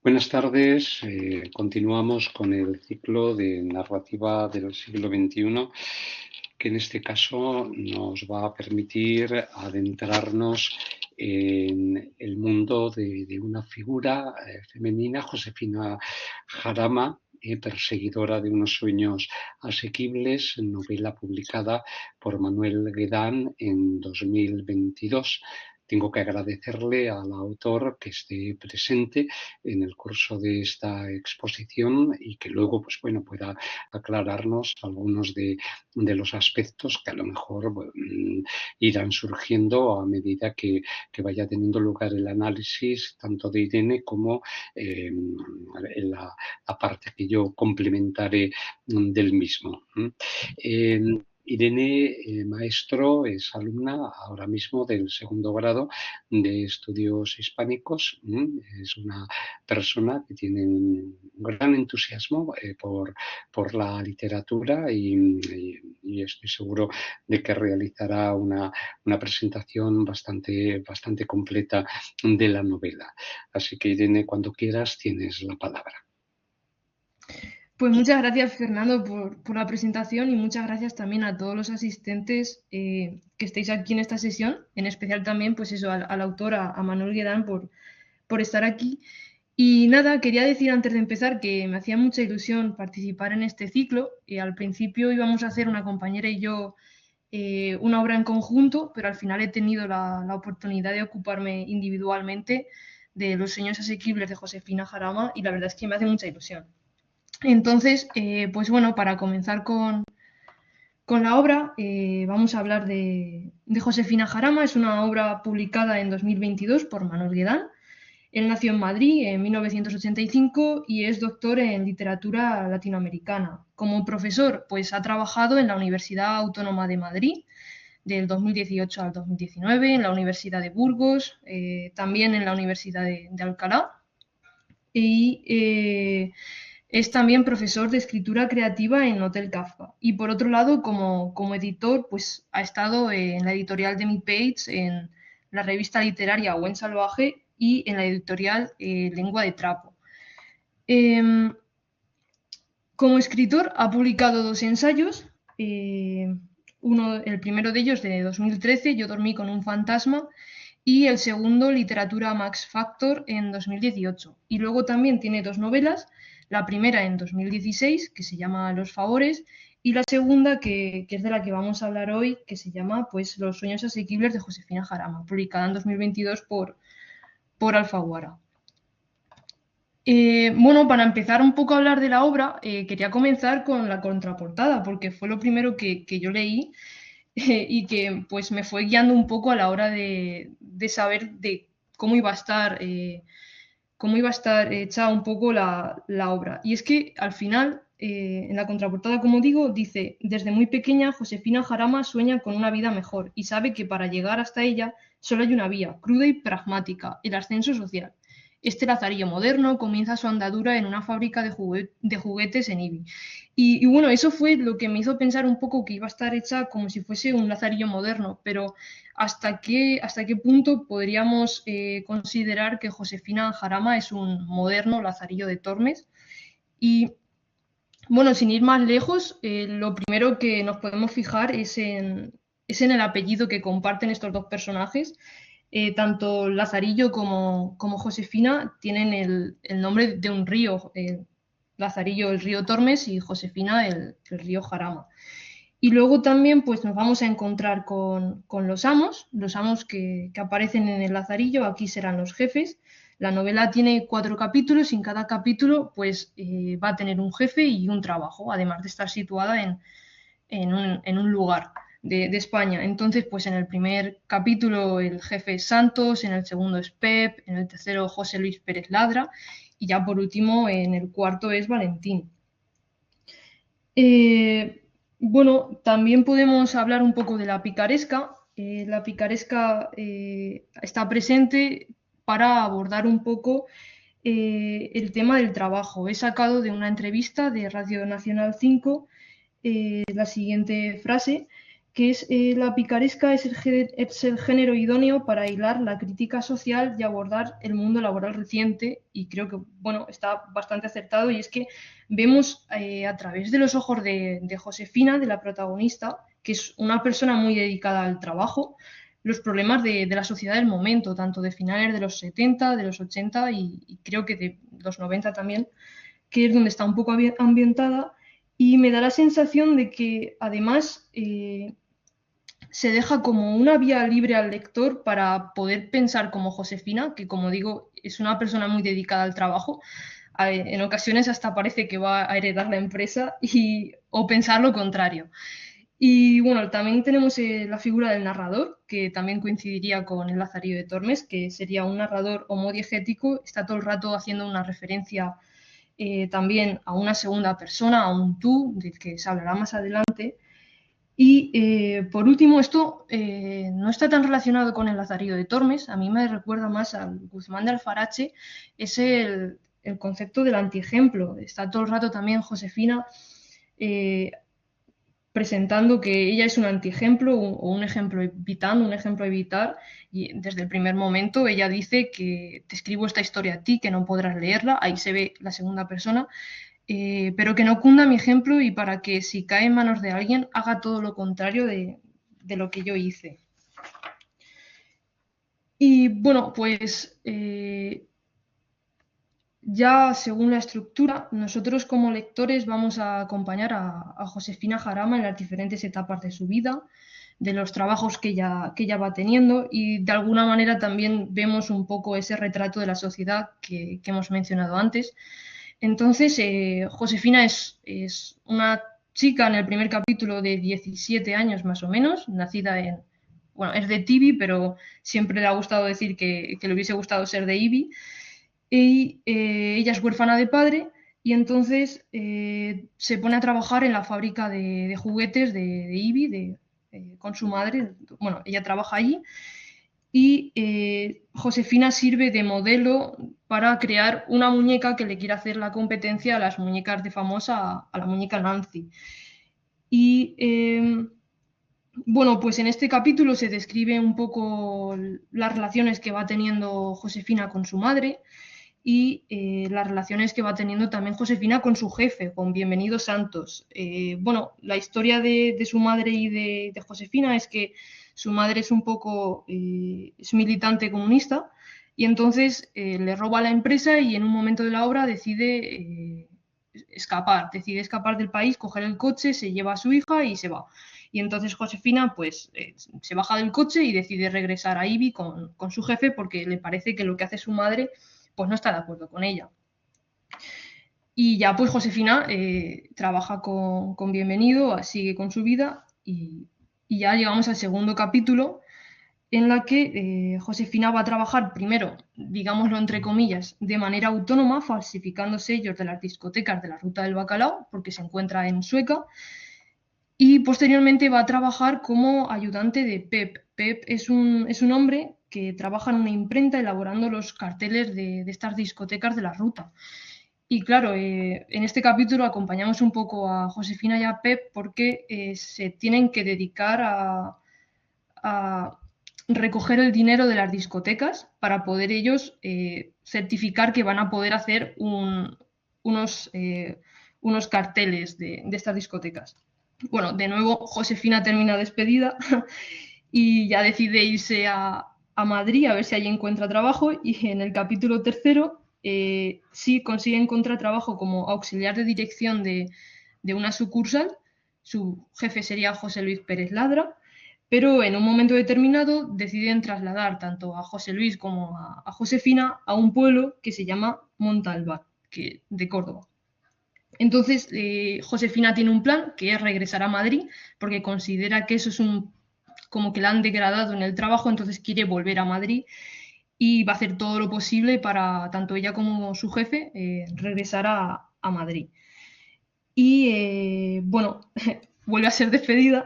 Buenas tardes. Continuamos con el ciclo de narrativa del siglo XXI, que en este caso nos va a permitir adentrarnos en el mundo de una figura femenina, Josefina Jarama, perseguidora de unos sueños asequibles, novela publicada por Manuel Guedán en 2022. Tengo que agradecerle al autor que esté presente en el curso de esta exposición y que luego, pues bueno, pueda aclararnos algunos de los aspectos que a lo mejor irán surgiendo a medida que vaya teniendo lugar el análisis tanto de Irene como en la parte que yo complementaré del mismo. Irene Maestro es alumna ahora mismo del segundo grado de estudios hispánicos. Es una persona que tiene un gran entusiasmo por la literatura y estoy seguro de que realizará una presentación bastante completa de la novela. Así que, Irene, cuando quieras tienes la palabra. Pues muchas gracias, Fernando, por la presentación y muchas gracias también a todos los asistentes que estéis aquí en esta sesión, en especial también pues eso, al autor, a Manuel Guedán, por estar aquí. Y nada, quería decir antes de empezar que me hacía mucha ilusión participar en este ciclo. Al principio íbamos a hacer una compañera y yo una obra en conjunto, pero al final he tenido la oportunidad de ocuparme individualmente de Los sueños asequibles de Josefina Jarama y la verdad es que me hace mucha ilusión. Entonces, pues bueno, para comenzar con la obra, vamos a hablar de Josefina Jarama. Es una obra publicada en 2022 por Manuel Guedán. Él nació en Madrid en 1985 y es doctor en literatura latinoamericana. Como profesor, pues ha trabajado en la Universidad Autónoma de Madrid del 2018 al 2019, en la Universidad de Burgos, también en la Universidad de Alcalá. Y es también profesor de escritura creativa en Hotel Kafka. Y por otro lado, como editor, pues ha estado en la editorial de Mi Page, en la revista literaria Buen Salvaje y en la editorial Lengua de Trapo. Como escritor ha publicado 2 ensayos, el primero de ellos de 2013, Yo dormí con un fantasma, y el segundo, Literatura Max Factor, en 2018. Y luego también tiene 2 novelas, la primera en 2016, que se llama Los favores, y la segunda, que es de la que vamos a hablar hoy, que se llama pues, Los sueños asequibles de Josefina Jarama, publicada en 2022 por Alfaguara. Bueno, para empezar un poco a hablar de la obra, quería comenzar con la contraportada, porque fue lo primero que yo leí y que pues me fue guiando un poco a la hora de saber de cómo iba a estar hecha un poco la obra. Y es que al final, en la contraportada, como digo, dice: desde muy pequeña, Josefina Jarama sueña con una vida mejor y sabe que para llegar hasta ella solo hay una vía, cruda y pragmática: el ascenso social. Este lazarillo moderno comienza su andadura en una fábrica de juguetes en Ibi. Y bueno, eso fue lo que me hizo pensar un poco que iba a estar hecha como si fuese un lazarillo moderno, pero hasta qué punto podríamos considerar que Josefina Jarama es un moderno lazarillo de Tormes. Y bueno, sin ir más lejos, lo primero que nos podemos fijar es en el apellido que comparten estos dos personajes. Tanto Lazarillo como Josefina tienen el nombre de un río, Lazarillo el río Tormes y Josefina el río Jarama. Y luego también pues, nos vamos a encontrar con los amos que aparecen en el Lazarillo, aquí serán los jefes. La novela tiene 4 capítulos y en cada capítulo pues, va a tener un jefe y un trabajo, además de estar situada en un lugar de España. Entonces, pues en el primer capítulo el jefe es Santos, en el segundo es Pep, en el tercero José Luis Pérez Ladra y ya por último en el cuarto es Valentín. Bueno, también podemos hablar un poco de la picaresca. La picaresca está presente para abordar un poco el tema del trabajo. He sacado de una entrevista de Radio Nacional 5 la siguiente frase que es la picaresca es el género idóneo para hilar la crítica social y abordar el mundo laboral reciente, y creo que bueno, está bastante acertado, y es que vemos a través de los ojos de Josefina, de la protagonista, que es una persona muy dedicada al trabajo, los problemas de la sociedad del momento, tanto de finales de los 70, de los 80 y creo que de los 90 también, que es donde está un poco ambientada, y me da la sensación de que además se deja como una vía libre al lector para poder pensar como Josefina, que como digo, es una persona muy dedicada al trabajo. En ocasiones hasta parece que va a heredar la empresa o pensar lo contrario. Y bueno, también tenemos la figura del narrador, que también coincidiría con el Lazarillo de Tormes, que sería un narrador homodiegético, está todo el rato haciendo una referencia también a una segunda persona, a un tú, del que se hablará más adelante. Y por último, esto no está tan relacionado con el Lazarillo de Tormes, a mí me recuerda más al Guzmán de Alfarache, es el concepto del antiejemplo. Está todo el rato también Josefina eh, presentando que ella es un antiejemplo o un ejemplo evitando, un ejemplo a evitar, y desde el primer momento ella dice que te escribo esta historia a ti, que no podrás leerla, ahí se ve la segunda persona, pero que no cunda mi ejemplo y para que si cae en manos de alguien haga todo lo contrario de lo que yo hice. Y bueno, pues ya según la estructura, nosotros como lectores vamos a acompañar a Josefina Jarama en las diferentes etapas de su vida, de los trabajos que ella va teniendo, y de alguna manera también vemos un poco ese retrato de la sociedad que hemos mencionado antes. Entonces, Josefina es una chica en el primer capítulo de 17 años más o menos, nacida en, bueno, es de Tibi, pero siempre le ha gustado decir que le hubiese gustado ser de Ibi, y ella es huérfana de padre y entonces se pone a trabajar en la fábrica de juguetes de Ibi con su madre. Bueno, ella trabaja allí y Josefina sirve de modelo para crear una muñeca que le quiere hacer la competencia a las muñecas de famosa, a la muñeca Nancy. Y bueno, pues en este capítulo se describe un poco las relaciones que va teniendo Josefina con su madre y las relaciones que va teniendo también Josefina con su jefe, con Bienvenido Santos. Bueno, la historia de su madre y de Josefina es que su madre es un poco, es militante comunista y entonces le roba la empresa y en un momento de la obra decide escapar del país, coger el coche, se lleva a su hija y se va. Y entonces Josefina pues se baja del coche y decide regresar a Ibi con su jefe porque le parece que lo que hace su madre pues no está de acuerdo con ella. Y ya pues Josefina trabaja con Bienvenido, sigue con su vida y ya llegamos al segundo capítulo en la que Josefina va a trabajar primero, digámoslo entre comillas, de manera autónoma, falsificando sellos de las discotecas de la Ruta del Bacalao, porque se encuentra en Sueca, y posteriormente va a trabajar como ayudante de Pep. Pep es un hombre que trabaja en una imprenta elaborando los carteles de estas discotecas de la ruta. Y claro, en este capítulo acompañamos un poco a Josefina y a Pep porque se tienen que dedicar a recoger el dinero de las discotecas para poder ellos certificar que van a poder hacer unos carteles de estas discotecas. Bueno, de nuevo Josefina termina despedida y ya decide irse a Madrid a ver si allí encuentra trabajo, y en el capítulo tercero sí consigue encontrar trabajo como auxiliar de dirección de una sucursal. Su jefe sería José Luis Pérez Ladra, pero en un momento determinado deciden trasladar tanto a José Luis como a Josefina a un pueblo que se llama Montalbán, de Córdoba. Entonces, Josefina tiene un plan que es regresar a Madrid porque considera que eso es como que la han degradado en el trabajo, entonces quiere volver a Madrid y va a hacer todo lo posible para tanto ella como su jefe regresar a Madrid. Y bueno, vuelve a ser despedida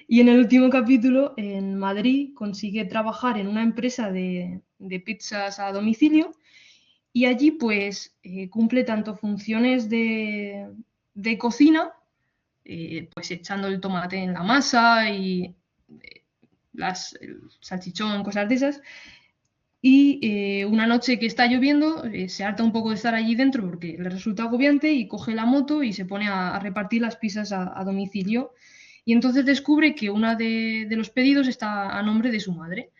y en el último capítulo en Madrid consigue trabajar en una empresa de pizzas a domicilio y allí pues cumple tanto funciones de cocina pues echando el tomate en la masa y el salchichón, cosas de esas. Y una noche que está lloviendo, se harta un poco de estar allí dentro porque le resulta agobiante y coge la moto y se pone a repartir las pizzas a domicilio. Y entonces descubre que una de los pedidos está a nombre de su madre.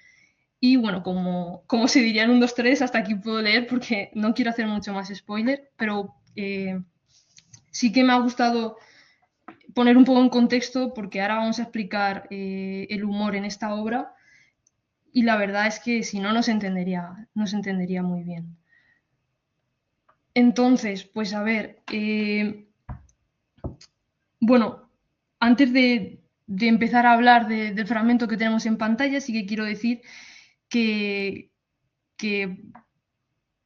Y bueno, como se diría en un 2 3 hasta aquí puedo leer porque no quiero hacer mucho más spoiler, pero sí que me ha gustado poner un poco en contexto porque ahora vamos a explicar el humor en esta obra y la verdad es que si no, no se entendería muy bien. Entonces, pues a ver, bueno, antes de empezar a hablar del fragmento que tenemos en pantalla, sí que quiero decir que, que,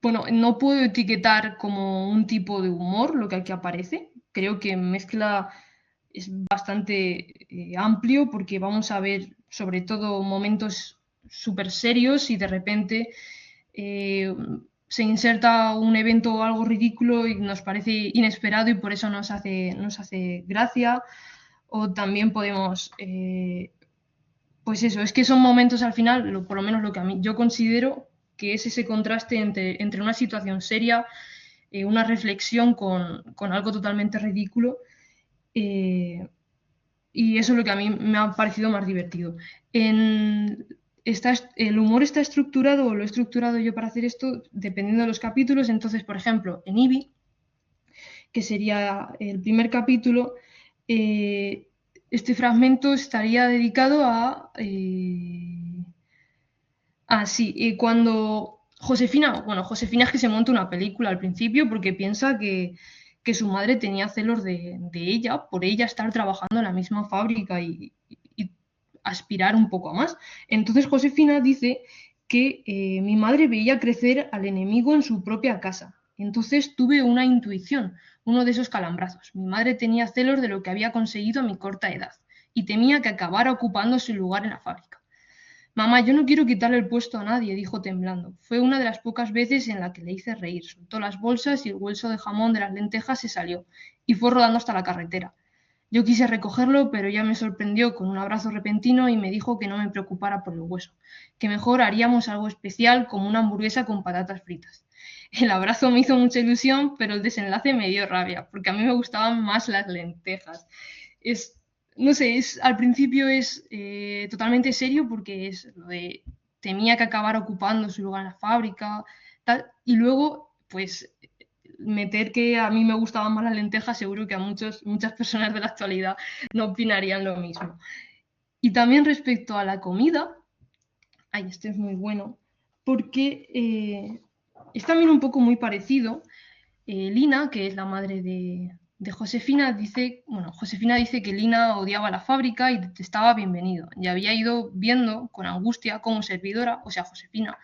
bueno, no puedo etiquetar como un tipo de humor lo que aquí aparece. Creo que mezcla es bastante amplio porque vamos a ver sobre todo momentos súper serios y de repente eh, se inserta un evento o algo ridículo y nos parece inesperado y por eso nos hace gracia. O también podemos, pues eso, es que son momentos al final, por lo menos lo que a mí yo considero que es ese contraste entre una situación seria, una reflexión con algo totalmente ridículo. Eh, y eso es lo que a mí me ha parecido más divertido. El humor está estructurado, o lo he estructurado yo para hacer esto, dependiendo de los capítulos. Entonces, por ejemplo, en Ivy, que sería el primer capítulo, este fragmento estaría dedicado sí, cuando Josefina es que se monta una película al principio porque piensa que su madre tenía celos de ella, por ella estar trabajando en la misma fábrica y aspirar un poco a más. Entonces Josefina dice que mi madre veía crecer al enemigo en su propia casa. Entonces tuve una intuición, uno de esos calambrazos. Mi madre tenía celos de lo que había conseguido a mi corta edad y temía que acabara ocupando su lugar en la fábrica. Mamá, yo no quiero quitarle el puesto a nadie, dijo temblando. Fue una de las pocas veces en la que le hice reír. Soltó las bolsas y el hueso de jamón de las lentejas se salió y fue rodando hasta la carretera. Yo quise recogerlo, pero ella me sorprendió con un abrazo repentino y me dijo que no me preocupara por el hueso, que mejor haríamos algo especial como una hamburguesa con patatas fritas. El abrazo me hizo mucha ilusión, pero el desenlace me dio rabia, porque a mí me gustaban más las lentejas. Es, no sé, al principio es totalmente serio porque es lo de temía que acabara ocupando su lugar en la fábrica, tal, y luego, pues meter que a mí me gustaban más las lentejas, seguro que a muchas personas de la actualidad no opinarían lo mismo. Y también respecto a la comida, ay, este es muy bueno, porque es también un poco muy parecido. Lina, que es la madre de Josefina, Josefina dice que Lina odiaba la fábrica y detestaba Bienvenido, y había ido viendo con angustia cómo servidora, o sea, Josefina,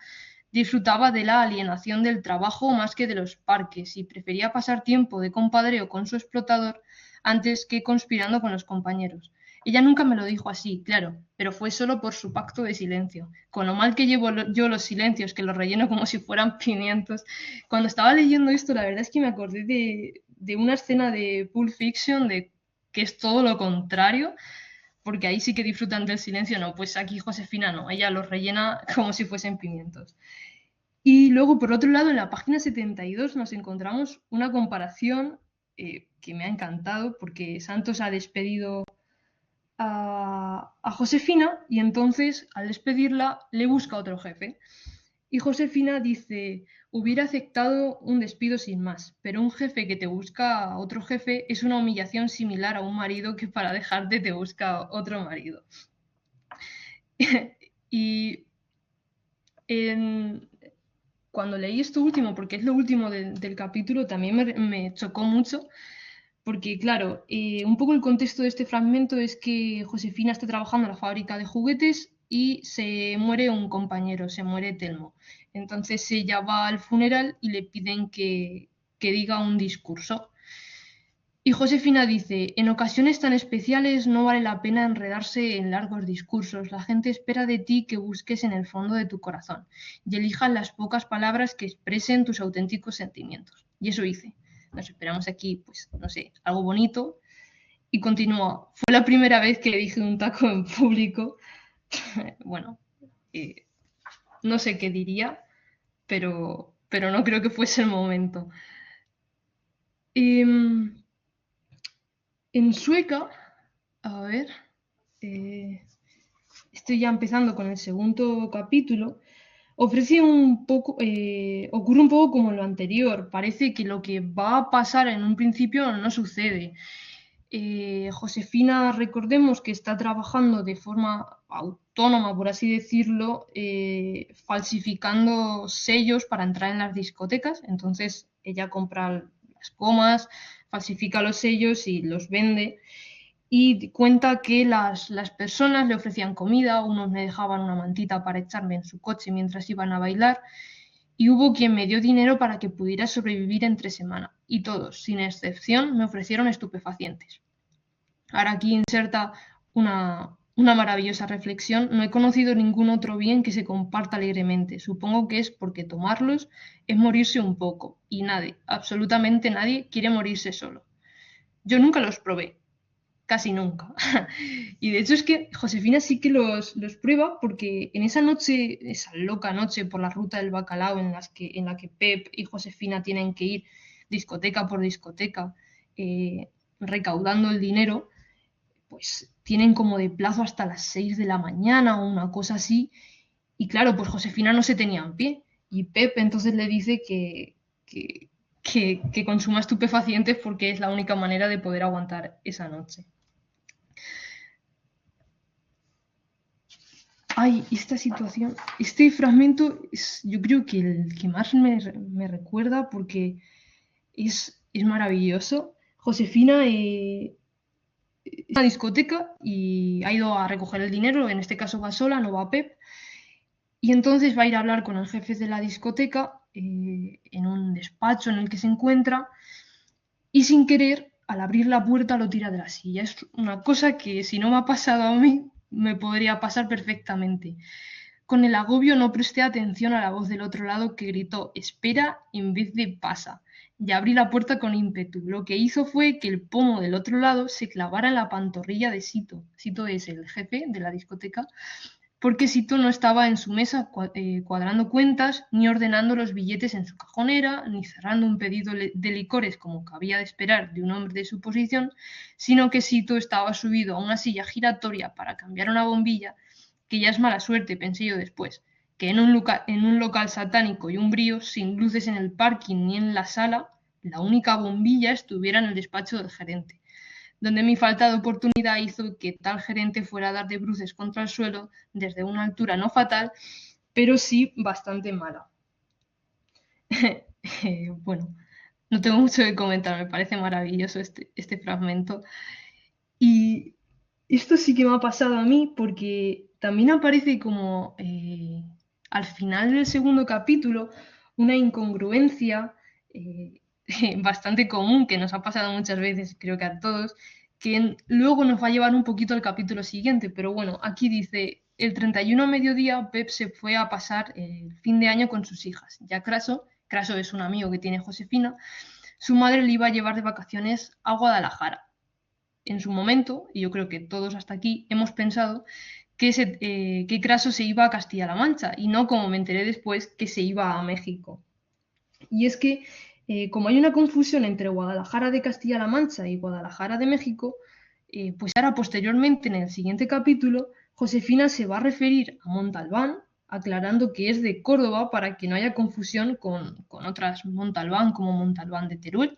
disfrutaba de la alienación del trabajo más que de los parques y prefería pasar tiempo de compadreo con su explotador antes que conspirando con los compañeros. Ella nunca me lo dijo así, claro, pero fue solo por su pacto de silencio. Con lo mal que llevo yo los silencios, que los relleno como si fueran pimientos. Cuando estaba leyendo esto, la verdad es que me acordé de una escena de Pulp Fiction, de que es todo lo contrario, porque ahí sí que disfrutan del silencio, no, pues aquí Josefina no, ella los rellena como si fuesen pimientos. Y luego, por otro lado, en la página 72 nos encontramos una comparación que me ha encantado, porque Santos ha despedido a Josefina y entonces, al despedirla, le busca otro jefe. Y Josefina dice, hubiera aceptado un despido sin más, pero un jefe que te busca a otro jefe es una humillación similar a un marido que para dejarte te busca otro marido. Y cuando leí esto último, porque es lo último del capítulo, también me chocó mucho, porque claro, un poco el contexto de este fragmento es que Josefina está trabajando en la fábrica de juguetes y se muere un compañero, se muere Telmo. Entonces ella va al funeral y le piden que diga un discurso. Y Josefina dice, en ocasiones tan especiales no vale la pena enredarse en largos discursos. La gente espera de ti que busques en el fondo de tu corazón y elijas las pocas palabras que expresen tus auténticos sentimientos. Y eso hice. Nos esperamos aquí, pues, no sé, algo bonito. Y continúa, fue la primera vez que dije un taco en público. Bueno, no sé qué diría, pero no creo que fuese el momento. En sueca, a ver, eh, estoy ya empezando con el segundo capítulo. Ofrece un poco, ocurre un poco como en lo anterior. Parece que lo que va a pasar en un principio no sucede. Josefina, recordemos que está trabajando de forma autónoma, por así decirlo, falsificando sellos para entrar en las discotecas. Entonces ella compra las gomas, falsifica los sellos y los vende. Y cuenta que las personas le ofrecían comida, unos me dejaban una mantita para echarme en su coche mientras iban a bailar, y hubo quien me dio dinero para que pudiera sobrevivir entre semana, y todos, sin excepción, me ofrecieron estupefacientes. Ahora aquí inserta una maravillosa reflexión. No he conocido ningún otro bien que se comparta alegremente. Supongo que es porque tomarlos es morirse un poco. Y nadie, absolutamente nadie, quiere morirse solo. Yo nunca los probé, casi nunca. Y de hecho es que Josefina sí que los prueba porque en esa noche, esa loca noche por la ruta del bacalao en la que Pep y Josefina tienen que ir discoteca por discoteca recaudando el dinero, pues tienen como de plazo hasta las 6 de la mañana o una cosa así. Y claro, pues Josefina no se tenía en pie. Y Pep entonces le dice que consuma estupefacientes porque es la única manera de poder aguantar esa noche. Ay, esta situación, este fragmento es yo creo que el que más me recuerda porque es maravilloso. Josefina es una discoteca y ha ido a recoger el dinero, en este caso va sola, no va Pep, y entonces va a ir a hablar con el jefe de la discoteca en un despacho en el que se encuentra y sin querer, al abrir la puerta, lo tira de la silla. Es una cosa que si no me ha pasado a mí, me podría pasar perfectamente. Con el agobio no presté atención a la voz del otro lado que gritó espera en vez de pasa. Y abrí la puerta con ímpetu. Lo que hizo fue que el pomo del otro lado se clavara en la pantorrilla de Sito. Sito es el jefe de la discoteca, porque Sito no estaba en su mesa cuadrando cuentas, ni ordenando los billetes en su cajonera, ni cerrando un pedido de licores como cabía de esperar de un hombre de su posición, sino que Sito estaba subido a una silla giratoria para cambiar una bombilla, que ya es mala suerte, pensé yo después, que en un local satánico y umbrío, sin luces en el parking ni en la sala, la única bombilla estuviera en el despacho del gerente, donde mi falta de oportunidad hizo que tal gerente fuera a dar de bruces contra el suelo desde una altura no fatal, pero sí bastante mala. Bueno, no tengo mucho que comentar, me parece maravilloso este fragmento. Y esto sí que me ha pasado a mí porque también aparece como al final del segundo capítulo una incongruencia eh, bastante común que nos ha pasado muchas veces, creo que a todos, que luego nos va a llevar un poquito al capítulo siguiente. Pero bueno, aquí dice, el 31 a mediodía Pep se fue a pasar el fin de año con sus hijas. Ya Craso es un amigo que tiene Josefina, su madre le iba a llevar de vacaciones a Guadalajara. En su momento, y yo creo que todos hasta aquí hemos pensado que Craso se iba a Castilla-La Mancha y no, como me enteré después, que se iba a México. Y es que, como hay una confusión entre Guadalajara de Castilla-La Mancha y Guadalajara de México, pues ahora posteriormente en el siguiente capítulo, Josefina se va a referir a Montalbán, aclarando que es de Córdoba para que no haya confusión con otras Montalbán como Montalbán de Teruel.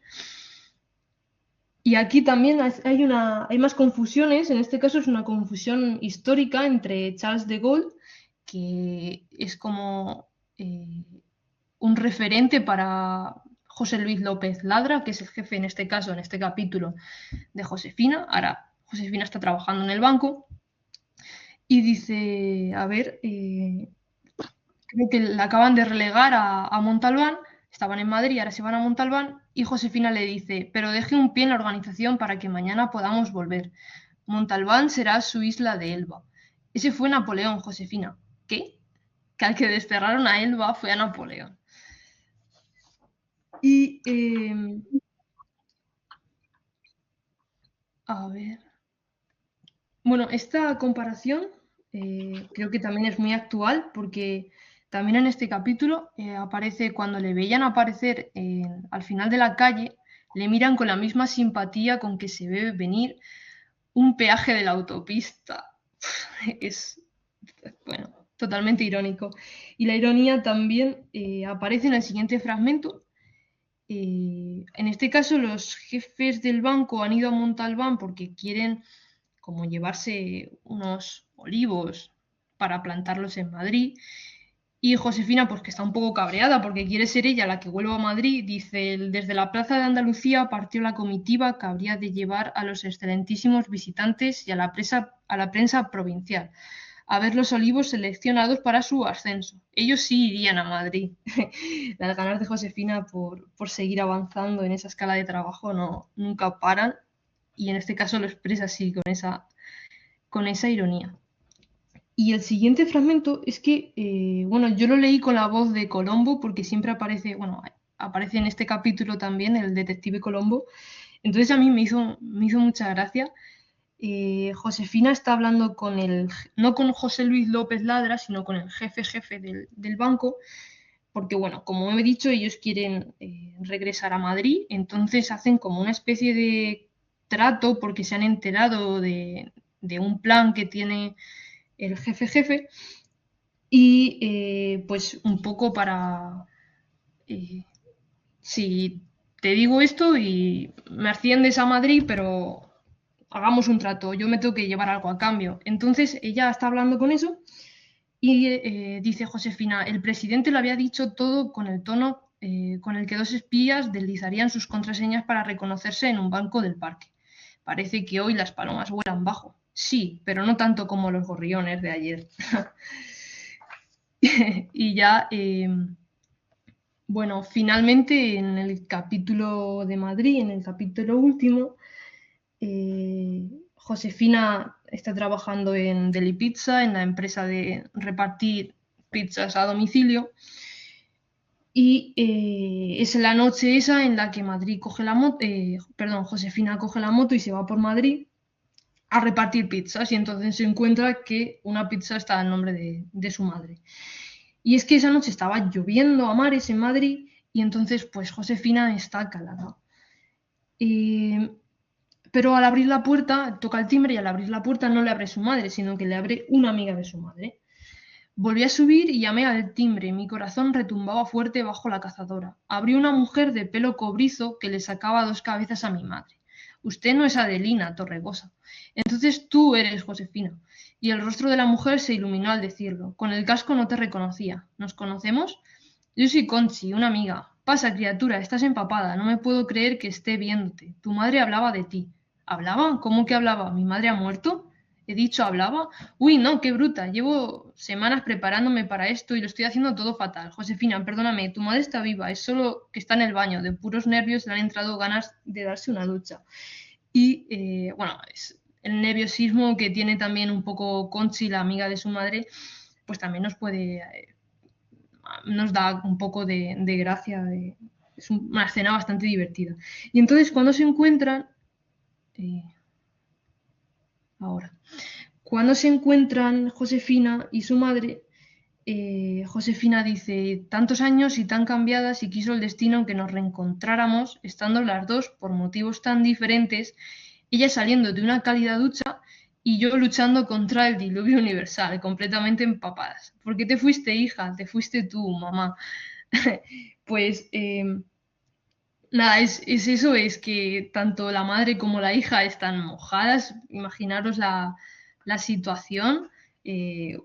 Y aquí también hay más confusiones, en este caso es una confusión histórica entre Charles de Gaulle, que es como un referente para José Luis López Ladra, que es el jefe en este caso, en este capítulo, de Josefina. Ahora Josefina está trabajando en el banco y dice, a ver, creo que la acaban de relegar a Montalbán, estaban en Madrid, ahora se van a Montalbán, y Josefina le dice, pero deje un pie en la organización para que mañana podamos volver. Montalbán será su isla de Elba. Ese fue Napoleón, Josefina. ¿Qué? Que al que desterraron a Elba fue a Napoleón. Y A ver. Bueno, esta comparación creo que también es muy actual porque también en este capítulo aparece cuando le veían aparecer al final de la calle, le miran con la misma simpatía con que se ve venir un peaje de la autopista. Es, bueno, totalmente irónico. Y la ironía también aparece en el siguiente fragmento. En este caso, los jefes del banco han ido a Montalbán porque quieren como llevarse unos olivos para plantarlos en Madrid. Y Josefina, pues que está un poco cabreada porque quiere ser ella la que vuelva a Madrid, dice, desde la Plaza de Andalucía partió la comitiva que habría de llevar a los excelentísimos visitantes y a a la prensa provincial a ver los olivos seleccionados para su ascenso. Ellos sí irían a Madrid. Las ganas de Josefina por seguir avanzando en esa escala de trabajo no, nunca paran y en este caso lo expresa así, con esa ironía. Y el siguiente fragmento es que, bueno, yo lo leí con la voz de Colombo porque siempre aparece, bueno, aparece en este capítulo también el detective Colombo. Entonces a mí me hizo mucha gracia. Josefina está hablando con no con José Luis López Ladra, sino con el jefe del banco, porque bueno, como he dicho, ellos quieren regresar a Madrid, entonces hacen como una especie de trato porque se han enterado de un plan que tiene el jefe y pues un poco para, eh, si te digo esto y me asciendes a Madrid, pero hagamos un trato, yo me tengo que llevar algo a cambio. Entonces ella está hablando con eso y dice Josefina, el presidente le había dicho todo con el tono con el que dos espías deslizarían sus contraseñas para reconocerse en un banco del parque. Parece que hoy las palomas vuelan bajo. Sí, pero no tanto como los gorriones de ayer. Y ya, bueno, finalmente en el capítulo de Madrid, en el capítulo último, Josefina está trabajando en Deli Pizza, en la empresa de repartir pizzas a domicilio. Y es la noche esa en la que Madrid coge la moto, perdón, Josefina coge la moto y se va por Madrid a repartir pizzas y entonces se encuentra que una pizza está al nombre de su madre. Y es que esa noche estaba lloviendo a mares en Madrid y entonces pues Josefina está calada. Eh, pero al abrir la puerta, toca el timbre y al abrir la puerta no le abre su madre, sino que le abre una amiga de su madre. Volví a subir y llamé al timbre. Mi corazón retumbaba fuerte bajo la cazadora. Abrió una mujer de pelo cobrizo que le sacaba dos cabezas a mi madre. Usted no es Adelina Torregosa. Entonces tú eres Josefina. Y el rostro de la mujer se iluminó al decirlo. Con el casco no te reconocía. ¿Nos conocemos? Yo soy Conchi, una amiga. Pasa, criatura, estás empapada. No me puedo creer que esté viéndote. Tu madre hablaba de ti. ¿Hablaba? ¿Cómo que hablaba? ¿Mi madre ha muerto? He dicho, ¿hablaba? Uy, no, qué bruta. Llevo semanas preparándome para esto y lo estoy haciendo todo fatal. Josefina, perdóname, tu madre está viva, es solo que está en el baño. De puros nervios le han entrado ganas de darse una ducha. Y bueno, es el nerviosismo que tiene también un poco Conchi, la amiga de su madre, pues también nos da un poco de gracia. Es una escena bastante divertida. Y entonces cuando se encuentran, eh, ahora, cuando se encuentran Josefina y su madre, Josefina dice, tantos años y tan cambiadas y quiso el destino que nos reencontráramos, estando las dos por motivos tan diferentes, ella saliendo de una cálida ducha y yo luchando contra el diluvio universal, completamente empapadas. ¿Por qué te fuiste, hija? Te fuiste tú, mamá. Pues nada, es eso, es que tanto la madre como la hija están mojadas. Imaginaros la situación,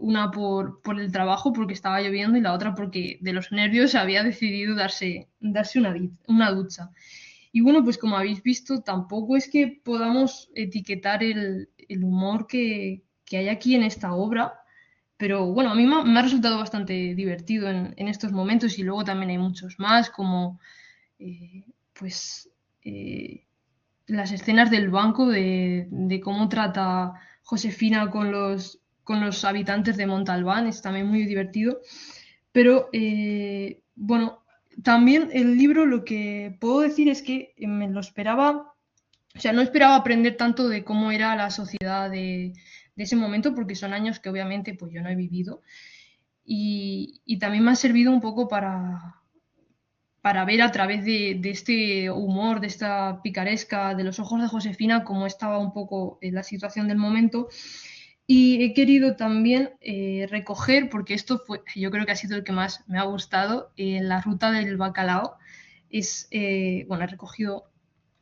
una por el trabajo porque estaba lloviendo y la otra porque de los nervios había decidido darse una ducha. Y bueno, pues como habéis visto, tampoco es que podamos etiquetar el humor que hay aquí en esta obra, pero bueno, a mí me ha resultado bastante divertido en estos momentos y luego también hay muchos más, como eh, pues eh, las escenas del banco, de cómo trata Josefina con los habitantes de Montalbán, es también muy divertido. Pero bueno, también el libro lo que puedo decir es que me lo esperaba O sea, no esperaba aprender tanto de cómo era la sociedad de ese momento, porque son años que obviamente pues yo no he vivido. Y también me ha servido un poco para ver a través de este humor, de esta picaresca, de los ojos de Josefina, cómo estaba un poco la situación del momento. Y he querido también recoger, porque esto fue, yo creo que ha sido el que más me ha gustado, la ruta del bacalao. Bueno,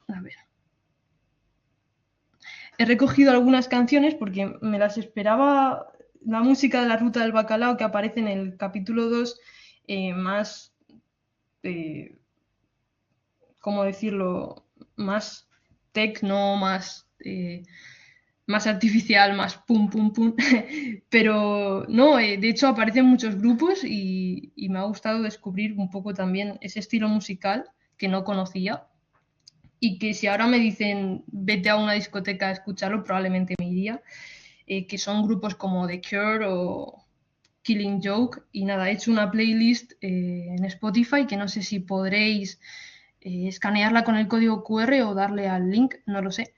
a ver, he recogido algunas canciones porque me las esperaba, la música de la ruta del bacalao que aparece en el capítulo 2 más, eh, ¿cómo decirlo?, más tecno, más artificial, más pum, pum, pum. Pero no, de hecho aparecen muchos grupos y me ha gustado descubrir un poco también ese estilo musical que no conocía y que si ahora me dicen vete a una discoteca a escucharlo, probablemente me iría, que son grupos como The Cure o Killing Joke. Y nada, he hecho una playlist en Spotify que no sé si podréis escanearla con el código QR o darle al link, no lo sé.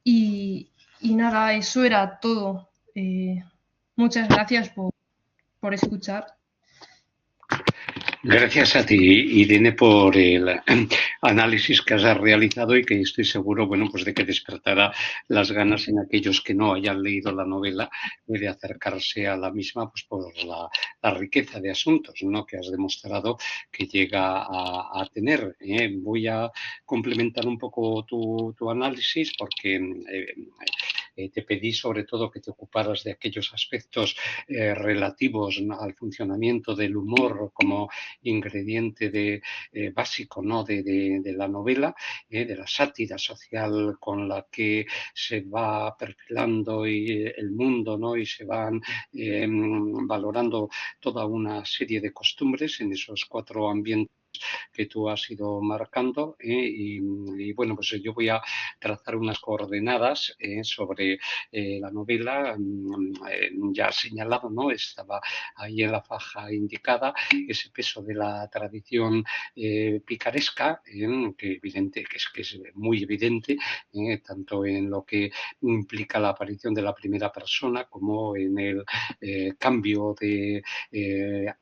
Y, y nada, eso era todo. Muchas gracias por escuchar. Gracias a ti, Irene, por el análisis que has realizado y que estoy seguro, bueno, pues de que despertará las ganas en aquellos que no hayan leído la novela de acercarse a la misma, pues por la riqueza de asuntos, ¿no?, que has demostrado que llega a tener. Voy a complementar un poco tu análisis porque te pedí sobre todo que te ocuparas de aquellos aspectos relativos, ¿no?, al funcionamiento del humor como ingrediente básico, ¿no?, de la novela, de la sátira social con la que se va perfilando el mundo, ¿no?, y se van valorando toda una serie de costumbres en esos 4 ambientes que tú has ido marcando, y bueno, pues yo voy a trazar unas coordenadas sobre la novela. Ya señalado, ¿no?, estaba ahí en la faja indicada ese peso de la tradición picaresca, que es muy evidente, tanto en lo que implica la aparición de la primera persona como en el cambio de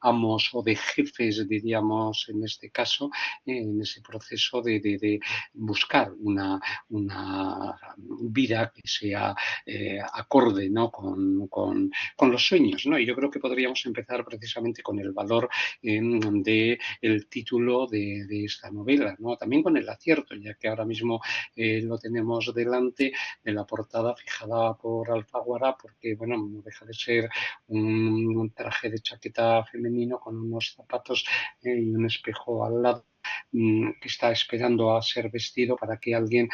amos o de jefes, diríamos en este caso, en ese proceso de buscar una vida que sea acorde, ¿no?, con los sueños, ¿no? Y yo creo que podríamos empezar precisamente con el valor del título de esta novela, ¿no? También con el acierto, ya que ahora mismo lo tenemos delante, de la portada fijada por Alfaguara, porque, bueno, no deja de ser un traje de chaqueta femenino con unos zapatos y un espejo al lado, que está esperando a ser vestido para que alguien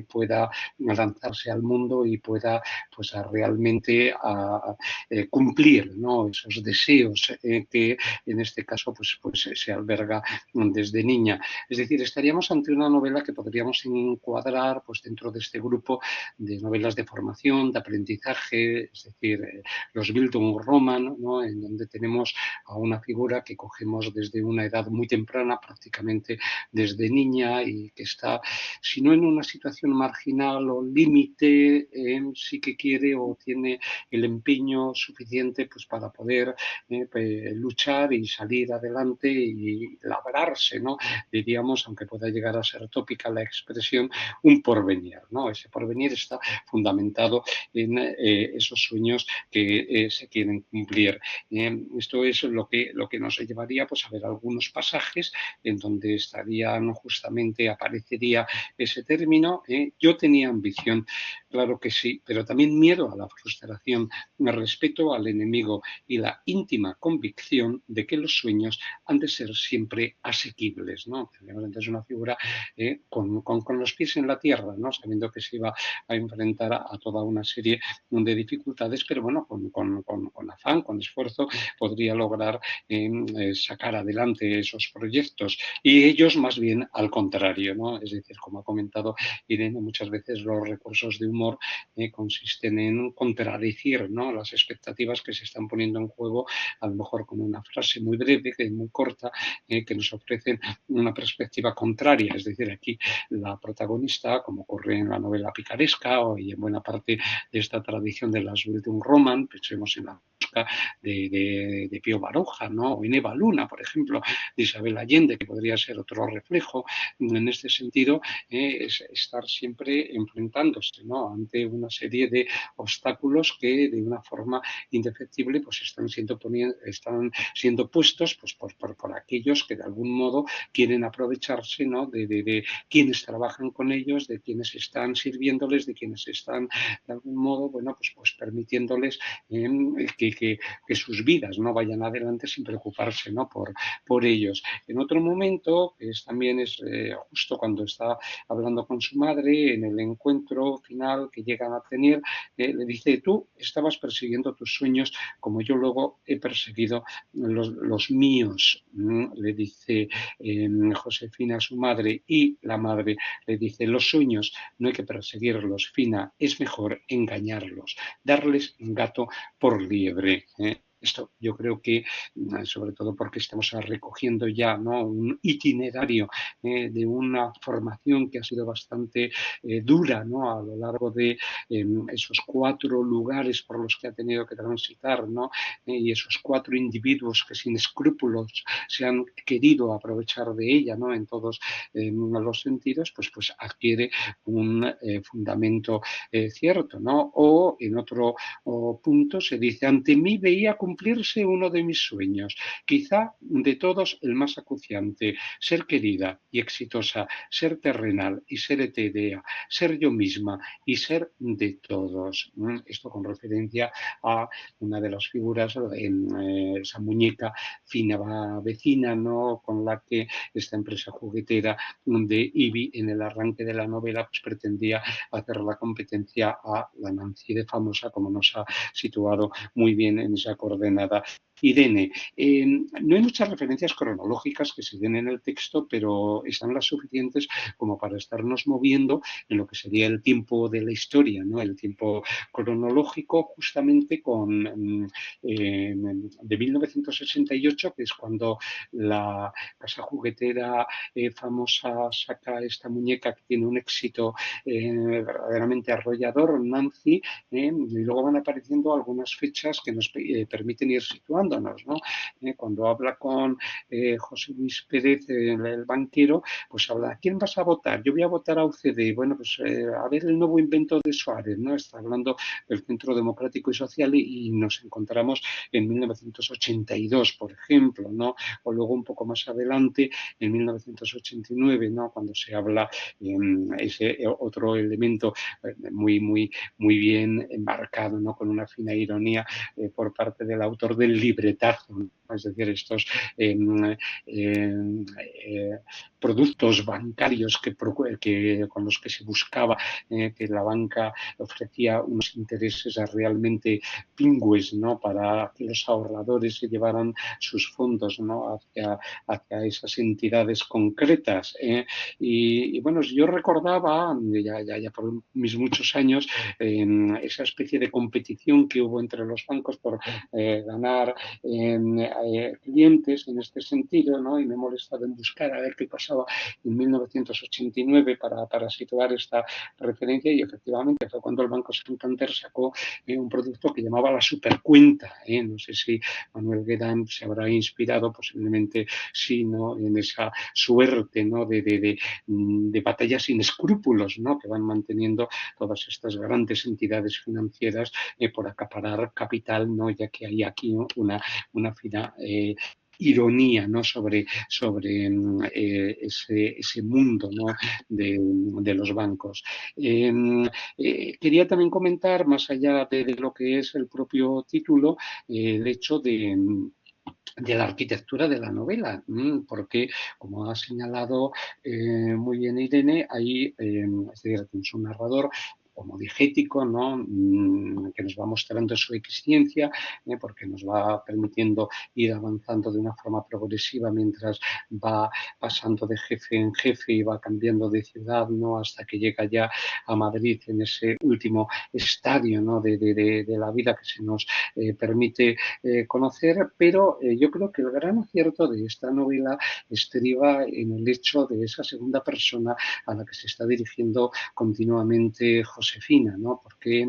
pueda lanzarse al mundo y pueda, pues, realmente cumplir, ¿no?, esos deseos que en este caso pues se alberga desde niña. Es decir, estaríamos ante una novela que podríamos encuadrar pues dentro de este grupo de novelas de formación, de aprendizaje, es decir, los Bildungsroman, ¿no?, en donde tenemos a una figura que cogemos desde una edad muy temprana, prácticamente desde niña, y que está, si no en una situación marginal o límite, sí que quiere o tiene el empeño suficiente pues para poder luchar y salir adelante y labrarse, ¿no?, diríamos, aunque pueda llegar a ser tópica la expresión, un porvenir, ¿no? Ese porvenir está fundamentado en esos sueños que se quieren cumplir. Esto es lo que nos llevaría pues a ver algunos pasajes en donde justamente aparecería ese término. Yo tenía ambición, claro que sí, pero también miedo a la frustración, respeto al enemigo y la íntima convicción de que los sueños han de ser siempre asequibles, ¿no? Tenemos entonces una figura con los pies en la tierra, ¿no?, sabiendo que se iba a enfrentar a toda una serie de dificultades, pero bueno, con afán, con esfuerzo, podría lograr sacar adelante esos proyectos. Y ello ellos más bien al contrario, ¿no? Es decir, como ha comentado Irene, muchas veces los recursos de humor consisten en contradecir, ¿no?, las expectativas que se están poniendo en juego, a lo mejor con una frase muy breve, muy corta, que nos ofrecen una perspectiva contraria. Es decir, aquí la protagonista, como ocurre en la novela picaresca y en buena parte de esta tradición de las Bildungsroman, pensemos en la busca de Pío Baroja, ¿no?, o en Eva Luna, por ejemplo, de Isabel Allende, que podría ser otro reflejo. En este sentido, es estar siempre enfrentándose, ¿no?, ante una serie de obstáculos que de una forma indefectible pues están siendo puestos pues, por aquellos que de algún modo quieren aprovecharse, ¿no?, de quienes trabajan con ellos, de quienes están sirviéndoles, de quienes están de algún modo, bueno, pues permitiéndoles que sus vidas no vayan adelante sin preocuparse, ¿no?, por ellos. En otro momento, que también es justo cuando está hablando con su madre, en el encuentro final que llegan a tener, le dice: tú estabas persiguiendo tus sueños como yo luego he perseguido los míos, le dice Josefina a su madre, y la madre le dice: los sueños no hay que perseguirlos, Fina, es mejor engañarlos, darles gato por liebre. Esto yo creo que, sobre todo porque estamos recogiendo ya, ¿no?, un itinerario de una formación que ha sido bastante dura, ¿no?, a lo largo de esos 4 lugares por los que ha tenido que transitar, ¿no?, y esos 4 individuos que sin escrúpulos se han querido aprovechar de ella, ¿no?, en todos los sentidos, pues adquiere un fundamento cierto, ¿no? O en otro punto se dice: ante mí veía cumplirse uno de mis sueños, quizá de todos el más acuciante, ser querida y exitosa, ser terrenal y ser etérea, ser yo misma y ser de todos. Esto con referencia a una de las figuras en esa muñeca fina vecina, ¿no?, con la que esta empresa juguetera de Ivy en el arranque de la novela pues pretendía hacer la competencia a la Nancy de Famosa, como nos ha situado muy bien en esa coordenada Irene. No hay muchas referencias cronológicas que se den en el texto, pero están las suficientes como para estarnos moviendo en lo que sería el tiempo de la historia, ¿no?, el tiempo cronológico, justamente de 1968, que es cuando la casa juguetera famosa saca esta muñeca que tiene un éxito verdaderamente arrollador, Nancy, y luego van apareciendo algunas fechas que nos permiten ir situándonos, ¿no? Cuando habla con José Luis Pérez, el banquero, pues habla: ¿a quién vas a votar? Yo voy a votar a UCD. Bueno, pues a ver el nuevo invento de Suárez, ¿no? Está hablando del Centro Democrático y Social y nos encontramos en 1982, por ejemplo, ¿no? O luego un poco más adelante, en 1989, ¿no?, cuando se habla ese otro elemento muy bien embarcado, ¿no?, con una fina ironía por parte del autor del libretazo, ¿no? Es decir, estos productos bancarios con los que se buscaba que la banca ofrecía unos intereses realmente pingües, ¿no?, para que los ahorradores se llevaran sus fondos, ¿no?, hacia esas entidades concretas. Y bueno, yo recordaba, ya por mis muchos años, esa especie de competición que hubo entre los bancos por ganar clientes en este sentido, ¿no? Y me he molestado en buscar a ver qué pasaba en 1989 para situar esta referencia, y efectivamente fue cuando el Banco Santander sacó un producto que llamaba la supercuenta. No sé si Manuel Guedán se habrá inspirado, posiblemente sí, ¿no?, en esa suerte, ¿no?, de batallas sin escrúpulos, ¿no?, que van manteniendo todas estas grandes entidades financieras por acaparar capital, ¿no?, ya que hay aquí una fina ironía, ¿no?, sobre ese mundo, ¿no?, de los bancos. Quería también comentar, más allá de lo que es el propio título, el hecho de la arquitectura de la novela, porque, como ha señalado muy bien Irene, hay, es decir, un narrador homodigético, ¿no? Que nos va mostrando su existencia, porque nos va permitiendo ir avanzando de una forma progresiva mientras va pasando de jefe en jefe y va cambiando de ciudad, ¿no? Hasta que llega ya a Madrid en ese último estadio, ¿no? de la vida que se nos permite conocer, pero yo creo que el gran acierto de esta novela estriba en el hecho de esa segunda persona a la que se está dirigiendo continuamente Josefina, ¿no? Porque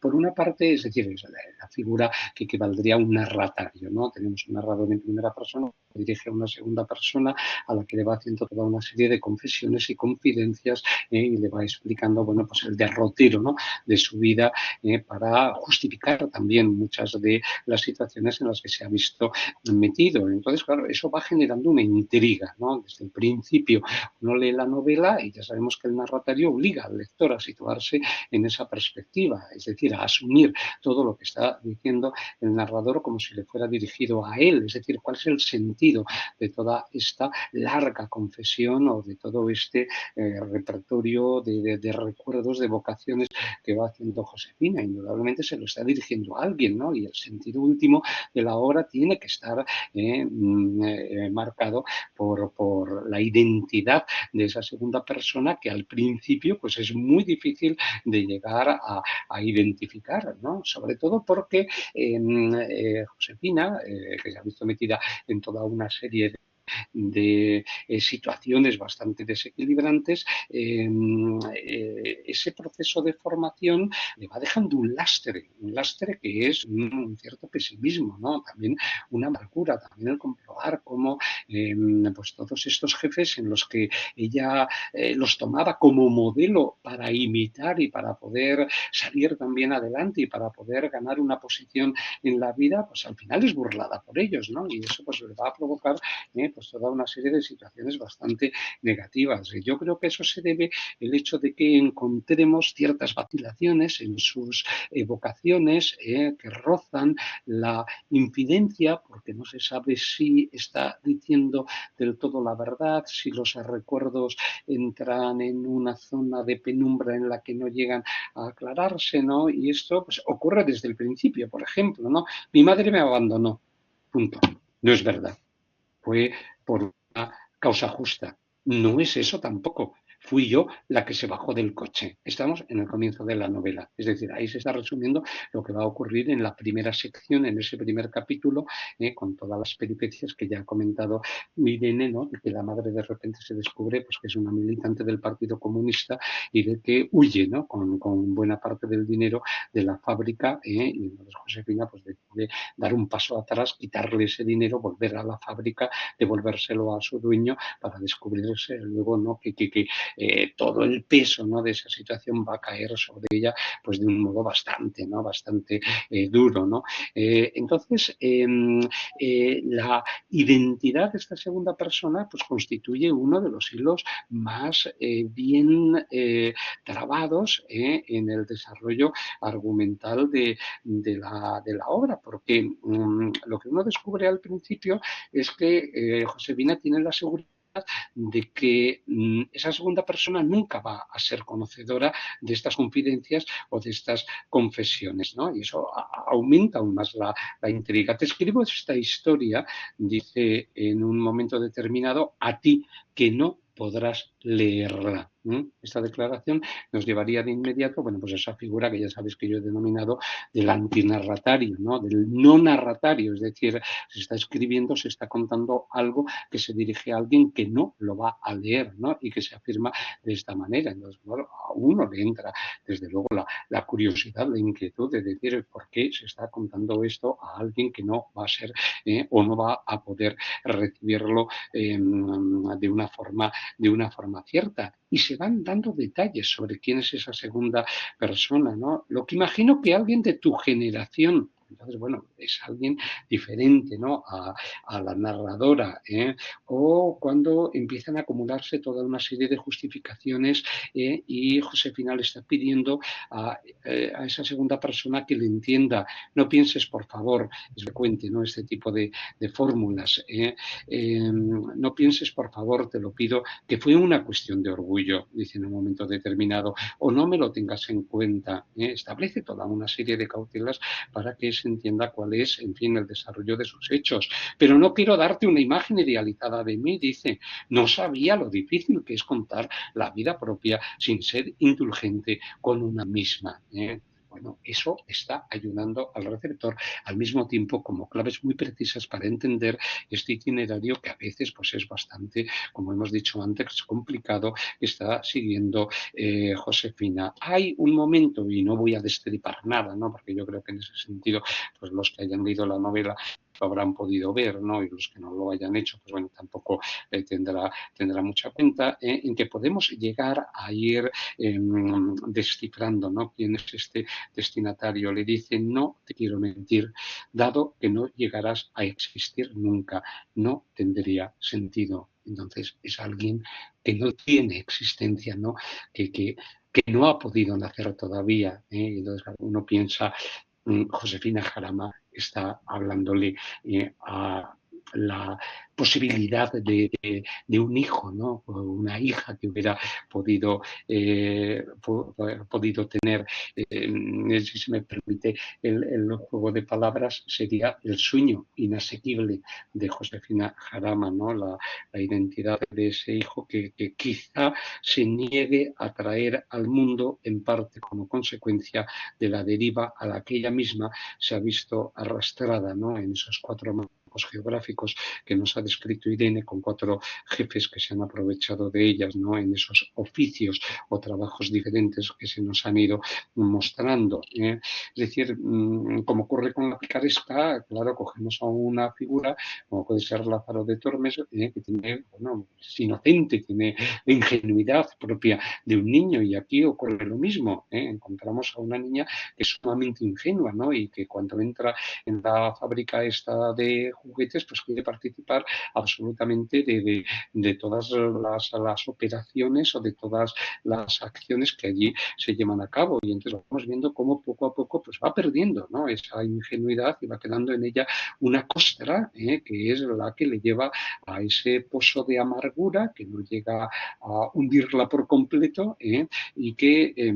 por una parte, es decir, es la figura que equivaldría a un narratario, ¿no? Tenemos un narrador en primera persona que dirige a una segunda persona a la que le va haciendo toda una serie de confesiones y confidencias y le va explicando, bueno, pues el derrotero, ¿no? De su vida para justificar también muchas de las situaciones en las que se ha visto metido. Entonces, claro, eso va generando una intriga, ¿no? Desde el principio uno lee la novela y ya sabemos que el narratorio obliga al lector a situarse en esa perspectiva, es decir, a asumir todo lo que está diciendo el narrador como si le fuera dirigido a él, es decir, cuál es el sentido de toda esta larga confesión o de todo este repertorio de recuerdos, de vocaciones que va haciendo Josefina. Indudablemente se lo está dirigiendo a alguien, ¿no? Y el sentido último de la obra tiene que estar marcado por la identidad de esa segunda persona que al principio pues es muy difícil de llegar a identificar, ¿no? Sobre todo porque Josefina, que se ha visto metida en toda una serie de situaciones bastante desequilibrantes, ese proceso de formación le va dejando un lastre que es un cierto pesimismo, ¿no? También una amargura, también el comprobar cómo pues todos estos jefes en los que ella los tomaba como modelo para imitar y para poder salir también adelante y para poder ganar una posición en la vida, pues al final es burlada por ellos, ¿no? Y eso pues le va a provocar pues toda una serie de situaciones bastante negativas. Yo creo que eso se debe el hecho de que encontremos ciertas vacilaciones en sus vocaciones que rozan la infidencia, porque no se sabe si está diciendo del todo la verdad, si los recuerdos entran en una zona de penumbra en la que no llegan a aclararse, ¿no? Y esto pues, ocurre desde el principio, por ejemplo, ¿no? Mi madre me abandonó, punto. No es verdad. Fue por una causa justa. No es eso tampoco. Fui yo la que se bajó del coche. Estamos en el comienzo de la novela. Es decir, ahí se está resumiendo lo que va a ocurrir en la primera sección, en ese primer capítulo, con todas las peripecias que ya ha comentado Irene, ¿no? De que la madre de repente se descubre pues, que es una militante del Partido Comunista y de que huye, ¿no? Con buena parte del dinero de la fábrica y entonces Josefina pues, decide dar un paso atrás, quitarle ese dinero, volver a la fábrica, devolvérselo a su dueño para descubrirse luego, ¿no? que todo el peso, ¿no? de esa situación va a caer sobre ella pues de un modo bastante, ¿no? bastante duro, ¿no? Entonces, la identidad de esta segunda persona pues constituye uno de los hilos más bien trabados en el desarrollo argumental de la obra, porque lo que uno descubre al principio es que Josefina tiene la seguridad de que esa segunda persona nunca va a ser conocedora de estas confidencias o de estas confesiones, ¿no? Y eso aumenta aún más la intriga. Te escribo esta historia, dice en un momento determinado, a ti que no podrás leerla. Esta declaración nos llevaría de inmediato, bueno, pues a esa figura que ya sabes que yo he denominado del antinarratario, ¿no? Del no narratario, es decir, se está escribiendo, se está contando algo que se dirige a alguien que no lo va a leer, ¿no? Y que se afirma de esta manera. Entonces, bueno, a uno le entra, desde luego, la curiosidad, la inquietud de decir por qué se está contando esto a alguien que no va a ser o no va a poder recibirlo de una forma cierta. Y se van dando detalles sobre quién es esa segunda persona, ¿no? Lo que imagino que alguien de tu generación, Entonces, bueno, es alguien diferente, ¿no?, a la narradora, o cuando empiezan a acumularse toda una serie de justificaciones, y Josefina le está pidiendo a esa segunda persona que le entienda. No pienses, por favor, es frecuente, ¿no?, este tipo de fórmulas. No pienses, por favor, te lo pido, que fue una cuestión de orgullo, dice en un momento determinado, o no me lo tengas en cuenta. Establece toda una serie de cautelas para que se entienda cuál es, en fin, el desarrollo de sus hechos. Pero no quiero darte una imagen idealizada de mí, dice. No sabía lo difícil que es contar la vida propia sin ser indulgente con una misma. Bueno, eso está ayudando al receptor al mismo tiempo como claves muy precisas para entender este itinerario que a veces pues es bastante, como hemos dicho antes, complicado, que está siguiendo Josefina. Hay un momento, y no voy a destripar nada, ¿no?, porque yo creo que en ese sentido pues los que hayan leído la novela lo habrán podido ver, ¿no?, y los que no lo hayan hecho, pues bueno, tampoco tendrá mucha cuenta, en que podemos llegar a ir descifrando, ¿no?, quién es este destinatario. Le dice: no te quiero mentir, dado que no llegarás a existir nunca, no tendría sentido. Entonces es alguien que no tiene existencia, ¿no?, que no ha podido nacer todavía. Entonces uno piensa, Josefina Jarama está hablándole a la posibilidad de un hijo, ¿no?, o una hija que hubiera podido tener. Si se me permite el juego de palabras, sería el sueño inasequible de Josefina Jarama, ¿no?, la identidad de ese hijo que quizá se niegue a traer al mundo en parte como consecuencia de la deriva a la que ella misma se ha visto arrastrada, ¿no?, en esos 4 mapas geográficos que nos ha descrito Irene, con 4 jefes que se han aprovechado de ellas, ¿no?, en esos oficios o trabajos diferentes que se nos han ido mostrando. Es decir, como ocurre con la picaresca, claro, cogemos a una figura como puede ser Lázaro de Tormes, que tiene, bueno, es inocente, tiene la ingenuidad propia de un niño, y aquí ocurre lo mismo. Encontramos a una niña que es sumamente ingenua, ¿no?, y que cuando entra en la fábrica esta de juguetes, pues quiere participar absolutamente de todas las operaciones o de todas las acciones que allí se llevan a cabo, y entonces vamos viendo cómo poco a poco pues va perdiendo, ¿no?, esa ingenuidad, y va quedando en ella una costra, que es la que le lleva a ese pozo de amargura que no llega a hundirla por completo, y que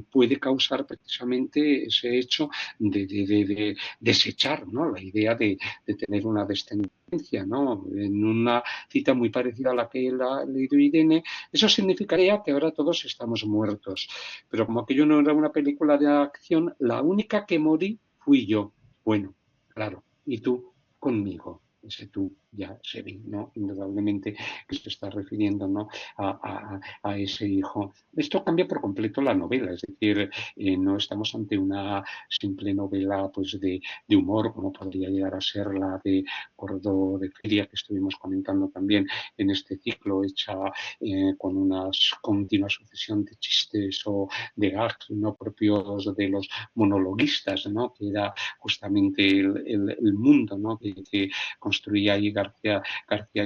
puede causar precisamente ese hecho de desechar, ¿no?, la idea de tener una descendencia, ¿no? En una cita muy parecida a la que él ha leído Irene, eso significaría que ahora todos estamos muertos. Pero como aquello no era una película de acción, la única que morí fui yo. Bueno, claro, y tú conmigo. Ese tú ya se ve, ¿no?, indudablemente que se está refiriendo, ¿no?, a ese hijo. Esto cambia por completo la novela, es decir, no estamos ante una simple novela pues de humor, como podría llegar a ser la de Gordo de Feria, que estuvimos comentando también en este ciclo, hecha con una continua sucesión de chistes o de gags no propios de los monologuistas, ¿no?, que era justamente el mundo, ¿no?, que construía ahí García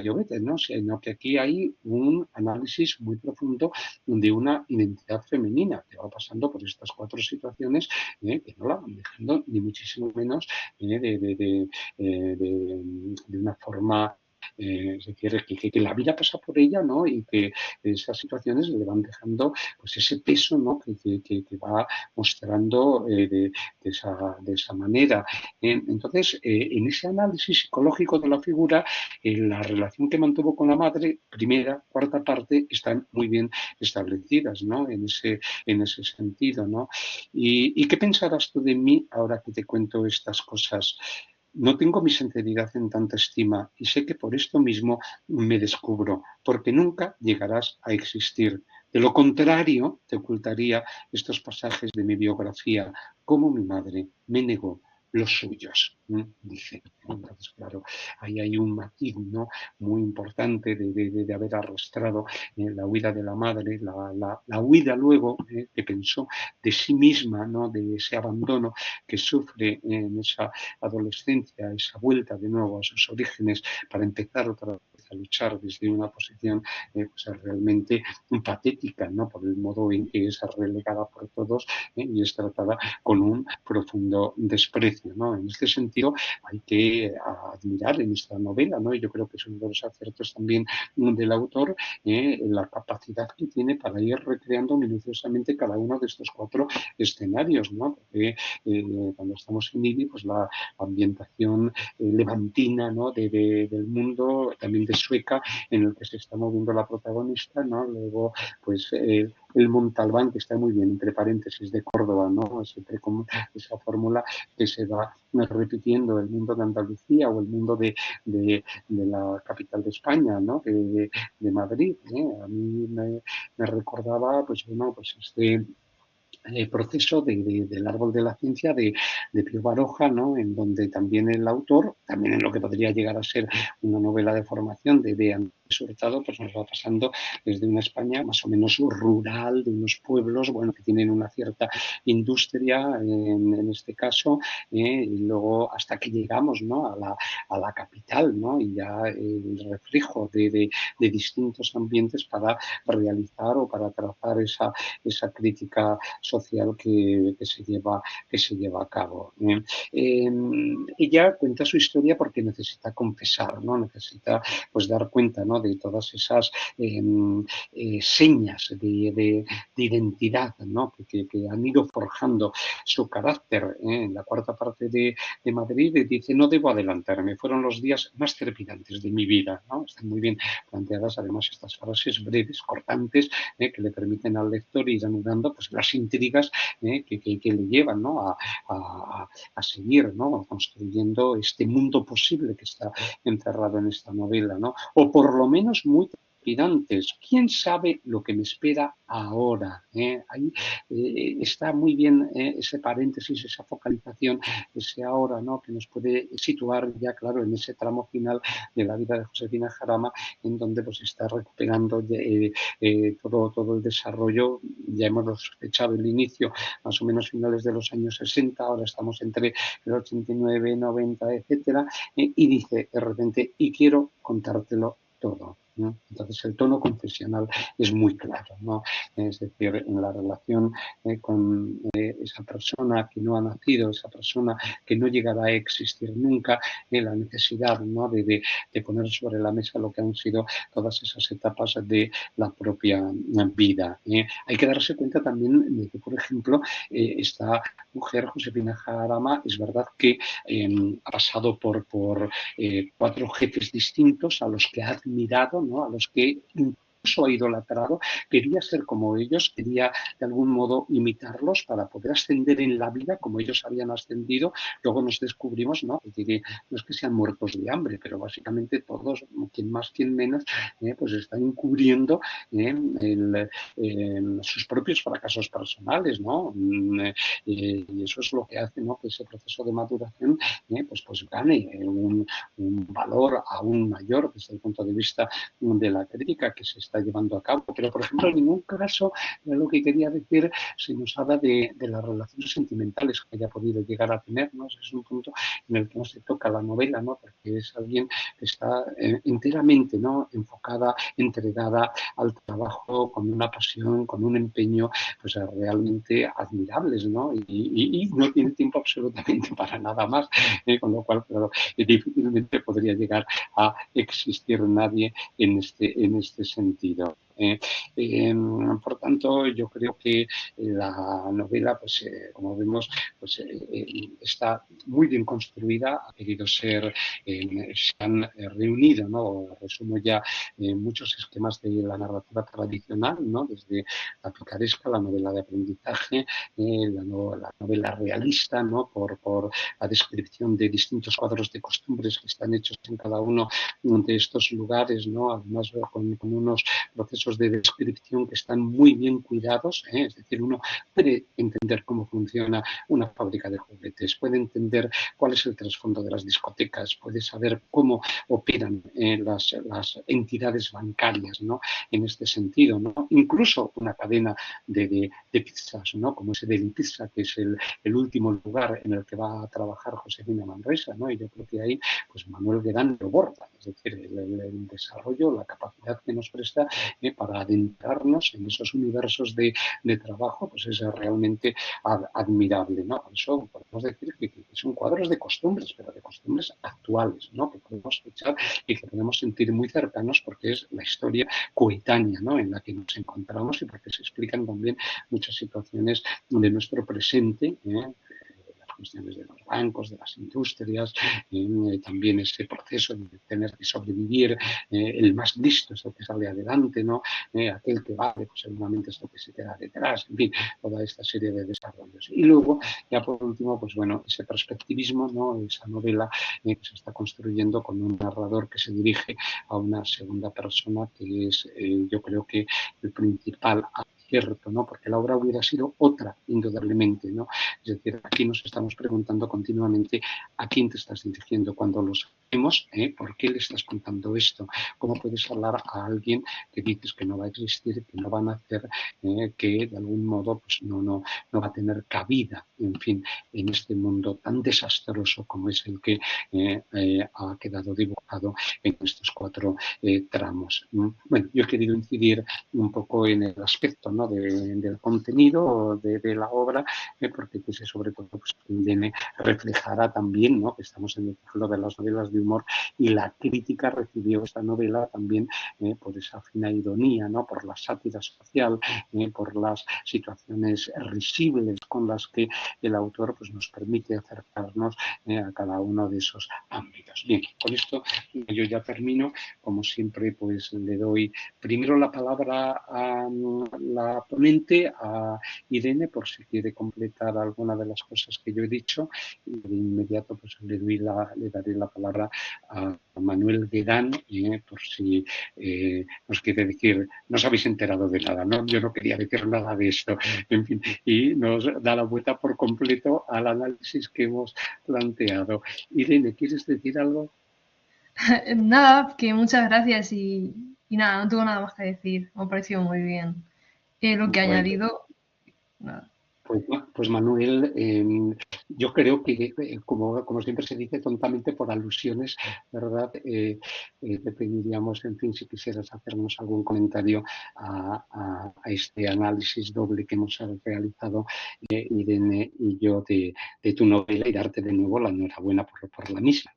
Llobet, ¿no?, sino que aquí hay un análisis muy profundo de una identidad femenina que va pasando por estas 4 situaciones, que no la van dejando ni muchísimo menos de una forma, es decir, que la vida pasa por ella, ¿no?, y que esas situaciones le van dejando pues ese peso, ¿no?, que va mostrando de esa manera. Entonces, en ese análisis psicológico de la figura, la relación que mantuvo con la madre, primera, cuarta parte, están muy bien establecidas, ¿no?, en ese sentido, ¿no? ¿Y qué pensarás tú de mí ahora que te cuento estas cosas? No tengo mi sinceridad en tanta estima, y sé que por esto mismo me descubro, porque nunca llegarás a existir. De lo contrario, te ocultaría estos pasajes de mi biografía, como mi madre me negó los suyos, dice. Entonces, claro, ahí hay un matiz, ¿no?, muy importante de haber arrastrado la huida de la madre, la huida luego que pensó de sí misma, ¿no?, de ese abandono que sufre en esa adolescencia, esa vuelta de nuevo a sus orígenes para empezar otra vez a luchar desde una posición pues realmente patética, ¿no?, por el modo en que es relegada por todos y es tratada con un profundo desprecio, ¿no? En este sentido hay que admirar en esta novela, ¿no?, y yo creo que es uno de los aciertos también del autor, la capacidad que tiene para ir recreando minuciosamente cada uno de estos 4 escenarios, ¿no? Porque cuando estamos en Ibi, pues la ambientación levantina, ¿no?, del mundo, también de Sueca, en el que se está moviendo la protagonista, ¿no? Luego, pues el Montalbán, que está muy bien, entre paréntesis, de Córdoba, ¿no? Siempre con esa fórmula que se va repitiendo, el mundo de Andalucía o el mundo de la capital de España, ¿no?, de Madrid. A mí me recordaba, pues bueno, pues este proceso del árbol de la ciencia de Pío Baroja, ¿no?, en donde también el autor, también en lo que podría llegar a ser una novela de formación de Andrés Hurtado, pues nos va pasando desde una España más o menos rural, de unos pueblos, bueno, que tienen una cierta industria en este caso, y luego hasta que llegamos, ¿no?, a la capital, ¿no?, y ya el reflejo de distintos ambientes para realizar o para trazar esa crítica social que se lleva a cabo. Ella cuenta su historia porque necesita confesar, ¿no?, necesita pues dar cuenta, ¿no?, de todas esas señas de identidad, ¿no?, que han ido forjando su carácter. En la cuarta parte de Madrid dice: no debo adelantarme, fueron los días más trepidantes de mi vida, ¿no? Están muy bien planteadas además estas frases breves, cortantes, que le permiten al lector ir anudando pues las intrigas que le llevan, ¿no?, a seguir, ¿no?, construyendo este mundo posible que está encerrado en esta novela, ¿no?, o por lo menos muy trepidantes. ¿Quién sabe lo que me espera ahora? Ahí está muy bien ese paréntesis, esa focalización, ese ahora, ¿no?, que nos puede situar ya, claro, en ese tramo final de la vida de Josefina Jarama, en donde pues está recuperando todo el desarrollo. Ya hemos sospechado el inicio, más o menos finales de los años 60, ahora estamos entre el 89, 90, etcétera, y dice de repente: y quiero contártelo todo, ¿no? Entonces el tono confesional es muy claro, ¿no? Es decir, en la relación con esa persona que no ha nacido, esa persona que no llegará a existir nunca, la necesidad, ¿no?, de poner sobre la mesa lo que han sido todas esas etapas de la propia vida. Hay que darse cuenta también de que, por ejemplo, esta mujer, Josefina Jarama, es verdad que ha pasado por 4 jefes distintos a los que ha admirado, ¿no?, a los que incluso ha idolatrado, quería ser como ellos, quería de algún modo imitarlos para poder ascender en la vida como ellos habían ascendido. Luego nos descubrimos, ¿no?, que no es que sean muertos de hambre, pero básicamente todos, quien más, quien menos, pues están encubriendo sus propios fracasos personales, ¿no? Y eso es lo que hace, ¿no?, que ese proceso de maduración pues gane un valor aún mayor desde el punto de vista de la crítica que se está llevando a cabo. Pero, por ejemplo, en ningún caso lo que quería decir se nos habla de las relaciones sentimentales que haya podido llegar a tener, ¿no? Ese es un punto en el que no se toca la novela, ¿no?, porque es alguien que está enteramente, ¿no?, enfocada, entregada al trabajo, con una pasión, con un empeño pues realmente admirables, ¿no? Y no tiene tiempo absolutamente para nada más, con lo cual, claro, difícilmente podría llegar a existir nadie en este sentido. Por tanto, yo creo que la novela, pues como vemos, pues está muy bien construida, ha querido ser, se han reunido, ¿no? Resumo ya muchos esquemas de la narrativa tradicional, ¿no?, desde la picaresca, la novela de aprendizaje, la novela realista, ¿no?, por la descripción de distintos cuadros de costumbres que están hechos en cada uno de estos lugares, ¿no?, además con unos procesos procesos de descripción que están muy bien cuidados, es decir, uno puede entender cómo funciona una fábrica de juguetes, puede entender cuál es el trasfondo de las discotecas, puede saber cómo operan las entidades bancarias, ¿no? En este sentido, ¿no? Incluso una cadena de pizzas, ¿no? Como ese Deli Pizza, que es el último lugar en el que va a trabajar Josefina Manresa, ¿no? Y yo creo que ahí, pues Manuel Guedán lo borda, es decir, el desarrollo, la capacidad que nos presta para adentrarnos en esos universos de trabajo, pues es realmente admirable, ¿no? Por eso podemos decir que son cuadros de costumbres, pero de costumbres actuales, ¿no? Que podemos echar y que podemos sentir muy cercanos porque es la historia coetánea, ¿no? En la que nos encontramos y porque se explican también muchas situaciones de nuestro presente, las cuestiones de los bancos, de las industrias, también ese proceso de tener que sobrevivir, el más listo es el que sale adelante, ¿no? Aquel que vale, pues seguramente es el que se queda detrás, en fin, toda esta serie de desarrollos. Y luego, ya por último, pues bueno, ese perspectivismo, ¿no? Esa novela que se está construyendo con un narrador que se dirige a una segunda persona que es, yo creo que el principal acierto, ¿no? Porque la obra hubiera sido otra, indudablemente, ¿no? Es decir, aquí nos estamos preguntando continuamente a quién te estás dirigiendo cuando lo sabemos, ¿por qué le estás contando esto? ¿Cómo puedes hablar a alguien que dices que no va a existir, que no van a hacer, que de algún modo pues no va a tener cabida, en fin, en este mundo tan desastroso como es el que ha quedado dibujado en estos 4 tramos? Bueno, yo he querido incidir un poco en el aspecto, ¿no? del contenido de la obra, porque quise sobre todo pues, que reflejara también, ¿no? Que estamos en el ciclo de las novelas de humor y la crítica recibió esta novela también por esa fina ironía, ¿no? Por la sátira social, por las situaciones risibles con las que el autor pues, nos permite acercarnos a cada uno de esos ámbitos. Bien, con esto yo ya termino. Como siempre, pues le doy primero la palabra a la ponente, a Irene, por si quiere completar alguna de las cosas que yo he dicho, y de inmediato pues le daré la palabra a Manuel Guedán, por si nos quiere decir, no os habéis enterado de nada, ¿no? Yo no quería decir nada de esto, en fin, y nos da la vuelta por completo al análisis que hemos planteado. Irene, ¿quieres decir algo? Nada, que muchas gracias y nada, no tengo nada más que decir. Me ha parecido muy bien lo que ha Bueno, añadido. Nada. pues Manuel, yo creo que, como siempre se dice tontamente por alusiones, ¿verdad? Te pediríamos, en fin, si quisieras hacernos algún comentario a este análisis doble que hemos realizado Irene y yo de tu novela y darte de nuevo la enhorabuena por la misma.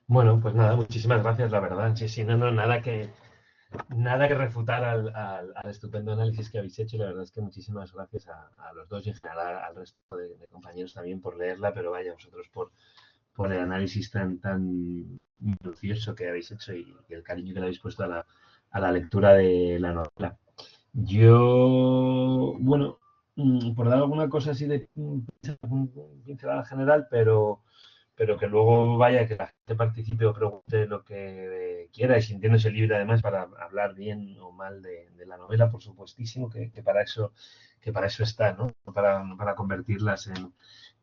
Bueno, pues nada, muchísimas gracias, la verdad. Sí, sí, no, nada que refutar al estupendo análisis que habéis hecho. La verdad es que muchísimas gracias a los dos y en general al resto de compañeros también por leerla, pero vaya, vosotros por el análisis tan minucioso que habéis hecho y el cariño que le habéis puesto a la lectura de la novela. Yo, bueno, por dar alguna cosa así de pincelada general, pero que luego vaya, que la gente participe o pregunte lo que quiera y sintiéndose libre además para hablar bien o mal de la novela, por supuestísimo, que para eso está, ¿no? No para convertirlas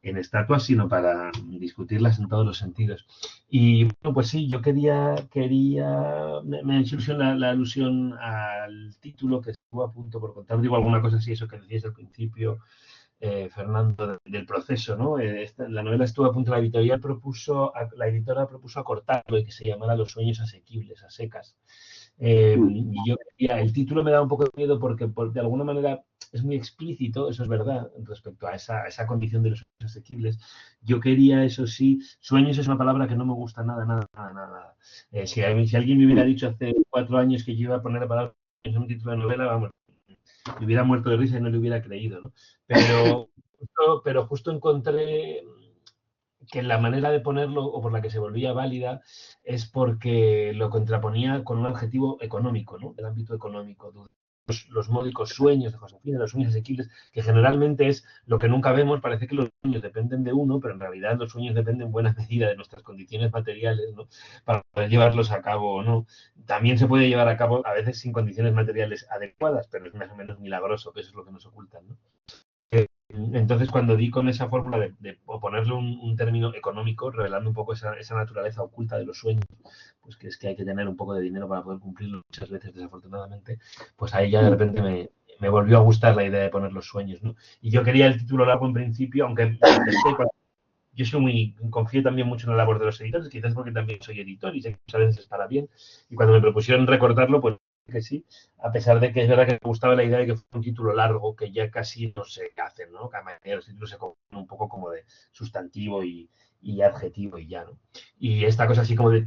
en estatuas, sino para discutirlas en todos los sentidos. Y bueno, pues sí, yo me ha hecho ilusión la alusión al título que estuvo a punto por contar, digo alguna cosa así, eso que decías al principio, Fernando, del proceso, ¿no? La novela estuvo a punto, la editora propuso acortarlo y que se llamara Los sueños asequibles, a secas. Y yo el título me da un poco de miedo porque de alguna manera es muy explícito, eso es verdad, respecto a esa condición de los sueños asequibles. Yo quería, eso sí, sueños es una palabra que no me gusta nada. Si alguien me hubiera dicho hace 4 años que yo iba a poner la palabra en un título de novela, vamos, me hubiera muerto de risa y no le hubiera creído, ¿no? Pero justo encontré que la manera de ponerlo o por la que se volvía válida es porque lo contraponía con un adjetivo económico, ¿no? Del ámbito económico. los módicos sueños de Josefina, los sueños asequibles, que generalmente es lo que nunca vemos. Parece que los sueños dependen de uno, pero en realidad los sueños dependen en buena medida de nuestras condiciones materiales, ¿no? Para poder llevarlos a cabo o no. También se puede llevar a cabo a veces sin condiciones materiales adecuadas, pero es más o menos milagroso, que eso es lo que nos ocultan, ¿no? Entonces, cuando di con esa fórmula de ponerle un término económico, revelando un poco esa naturaleza oculta de los sueños, pues que es que hay que tener un poco de dinero para poder cumplirlo muchas veces, desafortunadamente, pues ahí ya de repente me volvió a gustar la idea de poner los sueños, ¿no? Y yo quería el título largo en principio, aunque yo confío también mucho en la labor de los editores, quizás porque también soy editor y sé que a veces estará bien. Y cuando me propusieron recortarlo, pues que sí, a pesar de que es verdad que me gustaba la idea de que fue un título largo, que ya casi no se hacen, ¿no? Que a mayoría de los títulos se confunden un poco como de sustantivo y adjetivo y ya, ¿no? Y esta cosa así como de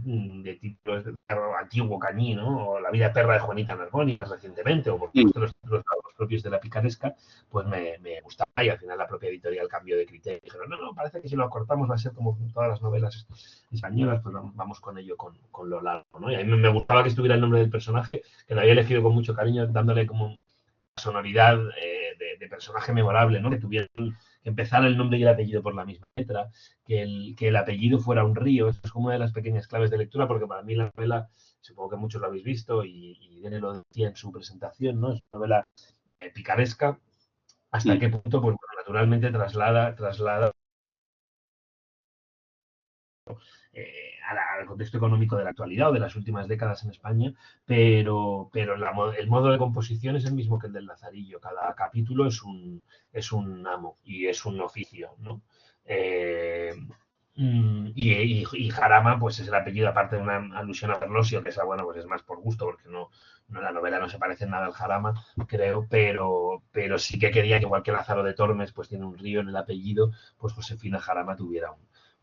títulos de antiguo cañí, ¿no? O La vida perra de Juanita Narboni recientemente, o por supuesto los títulos propios de La Picaresca, pues me gustaba, y al final la propia editorial cambió de criterio. Dijeron, no, parece que si lo acortamos va a ser como todas las novelas españolas, pues vamos con ello, con lo largo, ¿no? Y a mí me gustaba que estuviera el nombre del personaje, que lo había elegido con mucho cariño, dándole como sonoridad de personaje memorable, ¿no? Que empezara el nombre y el apellido por la misma letra, que el apellido fuera un río. Eso es como una de las pequeñas claves de lectura, porque para mí la novela, supongo que muchos lo habéis visto, y Dene lo decía en su presentación, ¿no? Es una novela picaresca, hasta qué punto, pues naturalmente traslada al contexto económico de la actualidad o de las últimas décadas en España, pero el modo de composición es el mismo que el del Lazarillo. Cada capítulo es un amo y es un oficio, ¿no? Y Jarama, pues es el apellido, aparte de una alusión a Perlosio, que esa, bueno, pues es más por gusto, porque no la novela no se parece en nada al Jarama, creo, pero sí que quería que, igual que Lázaro de Tormes pues tiene un río en el apellido, pues Josefina Jarama tuviera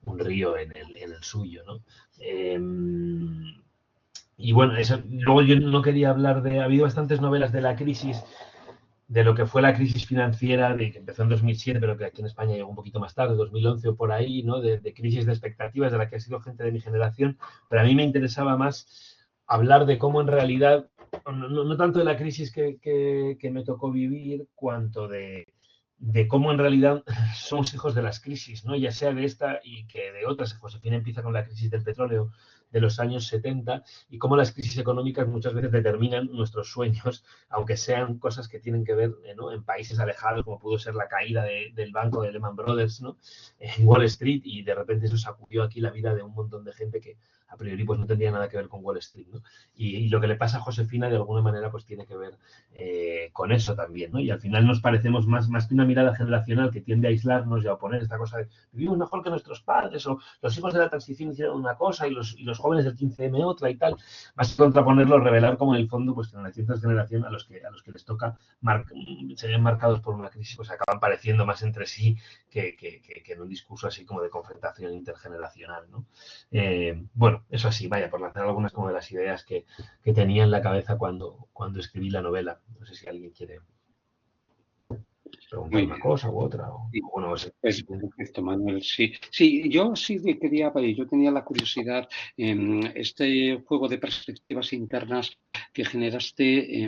un río en el suyo, ¿no? Y bueno, luego yo no quería hablar ha habido bastantes novelas de la crisis, de lo que fue la crisis financiera, de que empezó en 2007, pero que aquí en España llegó un poquito más tarde, 2011 o por ahí, ¿no? De crisis de expectativas, de la que ha sido gente de mi generación, pero a mí me interesaba más hablar de cómo en realidad, no tanto de la crisis que me tocó vivir, cuanto de cómo en realidad somos hijos de las crisis, ¿no? Ya sea de esta y que de otras. Josefina empieza con la crisis del petróleo de los años 70 y cómo las crisis económicas muchas veces determinan nuestros sueños, aunque sean cosas que tienen que ver, ¿no? En países alejados, como pudo ser la caída del banco de Lehman Brothers, ¿no? En Wall Street, y de repente eso sacudió aquí la vida de un montón de gente que a priori pues no tendría nada que ver con Wall Street, ¿no? Y lo que le pasa a Josefina de alguna manera pues tiene que ver con eso también, ¿no? Y al final nos parecemos más que una mirada generacional que tiende a aislarnos y a oponer esta cosa de vivimos mejor que nuestros padres, o los hijos de la transición hicieron una cosa y los jóvenes del 15M otra y tal, más que contraponerlo, revelar como en el fondo pues generación tras generación a los que les toca se ven marcados por una crisis, pues acaban pareciendo más entre sí que en un discurso así como de confrontación intergeneracional, ¿no? Bueno, eso así, vaya, por lanzar algunas como de las ideas que tenía en la cabeza cuando escribí la novela. No sé si alguien quiere preguntar una cosa u otra. Bueno, pues perfecto, Manuel, sí. Sí, yo sí quería, yo tenía la curiosidad, este juego de perspectivas internas que generaste,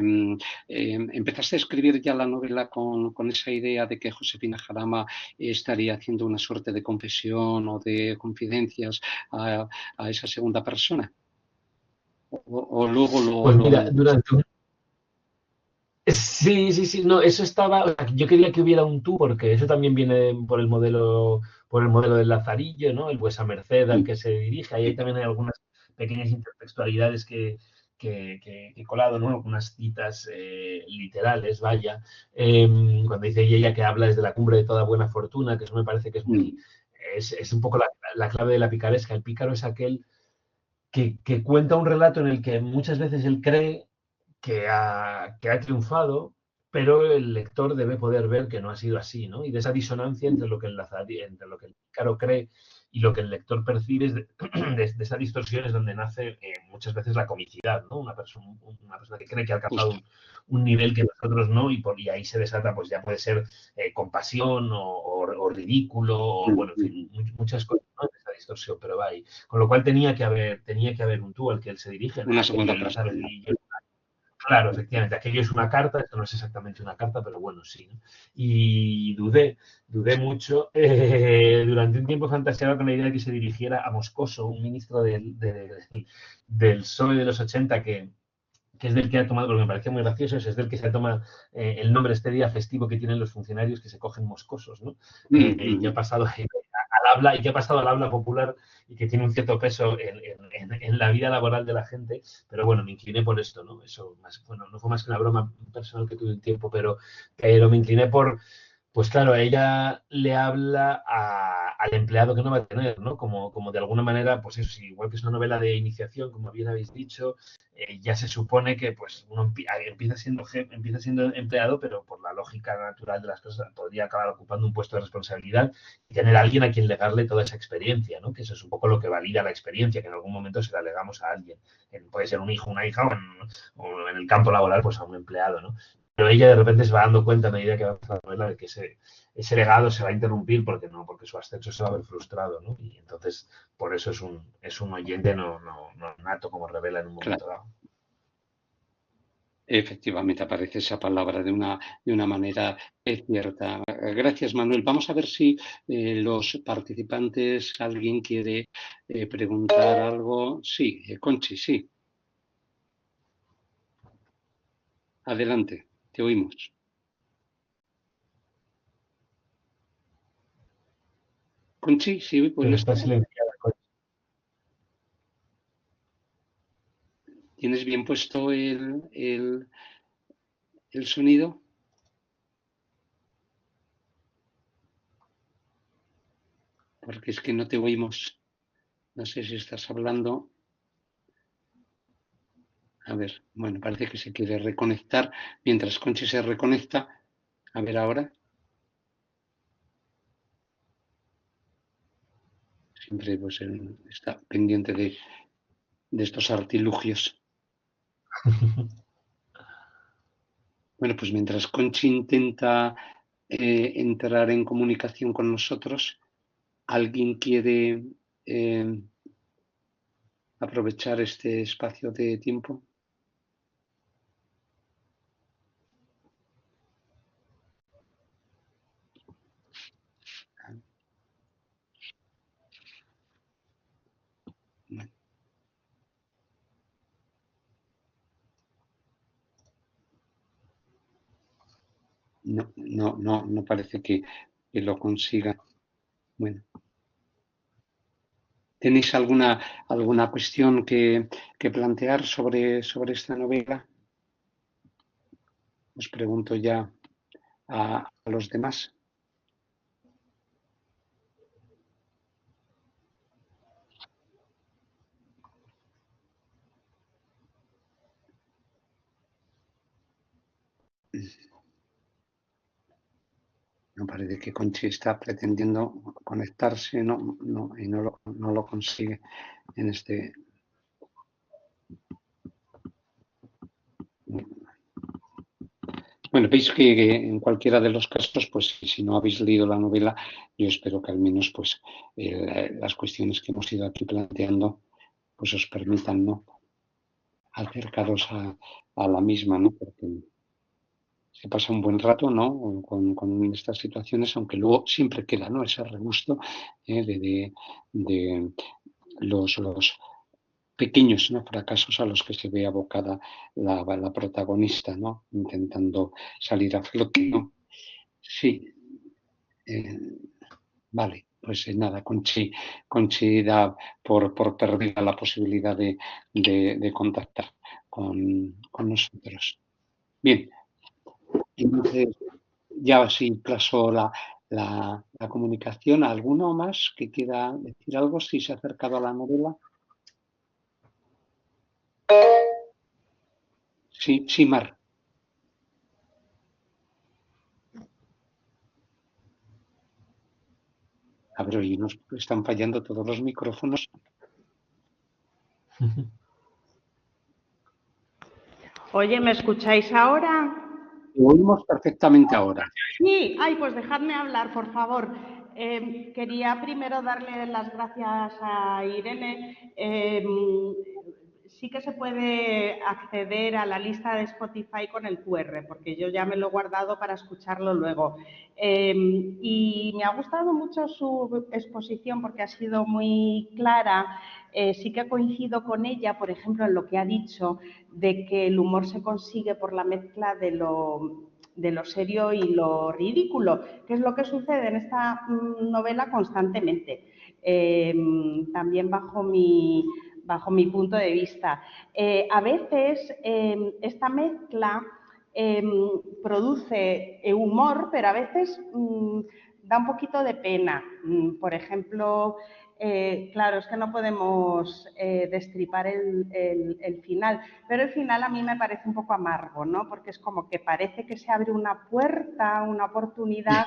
empezaste a escribir ya la novela con esa idea de que Josefina Jarama estaría haciendo una suerte de confesión o de confidencias a esa segunda persona. O luego pues mira, durante Sí, no, eso estaba, yo quería que hubiera un tú, porque eso también viene por el modelo del Lazarillo, ¿no? El vuesa merced al que se dirige, ahí también hay algunas pequeñas intertextualidades que he colado, ¿no? Algunas citas literales, vaya, cuando dice ella que habla desde la cumbre de toda buena fortuna, que eso me parece que es un poco la clave de la picaresca. El pícaro es aquel que cuenta un relato en el que muchas veces él cree que ha triunfado, pero el lector debe poder ver que no ha sido así, ¿no? Y de esa disonancia entre lo que el pícaro cree y lo que el lector percibe, de esa distorsión es donde nace muchas veces la comicidad, ¿no? Una persona que cree que ha alcanzado un nivel que nosotros no, y ahí se desata, pues ya puede ser compasión o ridículo, o bueno, en fin, muchas cosas, ¿no? Esa distorsión, pero va ahí. Con lo cual tenía que haber un tú al que él se dirige, una segunda persona. Claro, efectivamente, aquello es una carta, esto no es exactamente una carta, pero bueno, sí, ¿no? Y dudé mucho. Durante un tiempo fantaseaba con la idea de que se dirigiera a Moscoso, un ministro del PSOE de los 80 que es del que ha tomado, porque me parecía muy gracioso, es del que se ha tomado el nombre este día festivo que tienen los funcionarios que se cogen moscosos, ¿no? Y que ha pasado al habla, y que ha pasado al habla popular y que tiene un cierto peso en la vida laboral de la gente, pero bueno, me incliné por esto, ¿no? Eso, más, bueno, no fue más que una broma personal que tuve un tiempo, pero me incliné pues claro, ella le habla al empleado que no va a tener, ¿no? Como de alguna manera, pues eso, igual que es una novela de iniciación, como bien habéis dicho, ya se supone que pues uno empieza siendo empleado, pero por la lógica natural de las cosas podría acabar ocupando un puesto de responsabilidad y tener a alguien a quien legarle toda esa experiencia, ¿no? Que eso es un poco lo que valida la experiencia, que en algún momento se la legamos a alguien. Puede ser un hijo, una hija, o en el campo laboral, pues a un empleado, ¿no? Pero ella de repente se va dando cuenta a medida que va a la novela de que ese legado se va a interrumpir porque su ascenso se va a ver frustrado, ¿no? Y entonces por eso es un oyente no nato, como revela en un momento Claro, dado. efectivamente aparece esa palabra de una manera cierta. Gracias, Manuel. Vamos a ver si los participantes, alguien quiere preguntar algo. Sí, Conchi, sí. Adelante, te oímos. Conchi, sí, Pero puedes. está silenciada. ¿Tienes bien puesto el sonido? Porque es que no te oímos. No sé si estás hablando. A ver, bueno, parece que se quiere reconectar. Mientras Conchi se reconecta, a ver ahora. Siempre pues, está pendiente de estos artilugios. Bueno, pues mientras Conchi intenta entrar en comunicación con nosotros, ¿alguien quiere aprovechar este espacio de tiempo? Bueno, no parece que lo consiga. Bueno, ¿tenéis alguna cuestión que plantear sobre esta novela? Os pregunto ya a los demás. No parece que Conchi está pretendiendo conectarse, y no lo consigue en este. Bueno, veis que en cualquiera de los casos, pues si no habéis leído la novela, yo espero que al menos pues las cuestiones que hemos ido aquí planteando pues os permitan, ¿no?, acercaros a la misma, ¿no? Porque se pasa un buen rato, ¿no?, con estas situaciones, aunque luego siempre queda, ¿no?, ese regusto de los pequeños, ¿no?, fracasos a los que se ve abocada la protagonista, ¿no?, intentando salir a flote, ¿no? Sí, eh, vale, pues nada, Conchi da por perdida la posibilidad de contactar con nosotros. Bien, entonces ya sí paso la comunicación. ¿Alguno más que quiera decir algo si se ha acercado a la novela? Sí, sí, Mar. A ver, hoy nos están fallando todos los micrófonos. Oye, ¿me escucháis ahora? Lo oímos perfectamente ahora. Sí, ay, pues dejadme hablar, por favor. Quería primero darle las gracias a Irene. sí que se puede acceder a la lista de Spotify con el QR, porque yo ya me lo he guardado para escucharlo luego. Y me ha gustado mucho su exposición porque ha sido muy clara. Sí que coincido con ella, por ejemplo, en lo que ha dicho de que el humor se consigue por la mezcla de lo serio y lo ridículo, que es lo que sucede en esta novela constantemente. También bajo mi punto de vista. A veces esta mezcla produce humor, pero a veces da un poquito de pena. Por ejemplo, claro, es que no podemos destripar el final, pero el final a mí me parece un poco amargo, ¿no? Porque es como que parece que se abre una puerta, una oportunidad,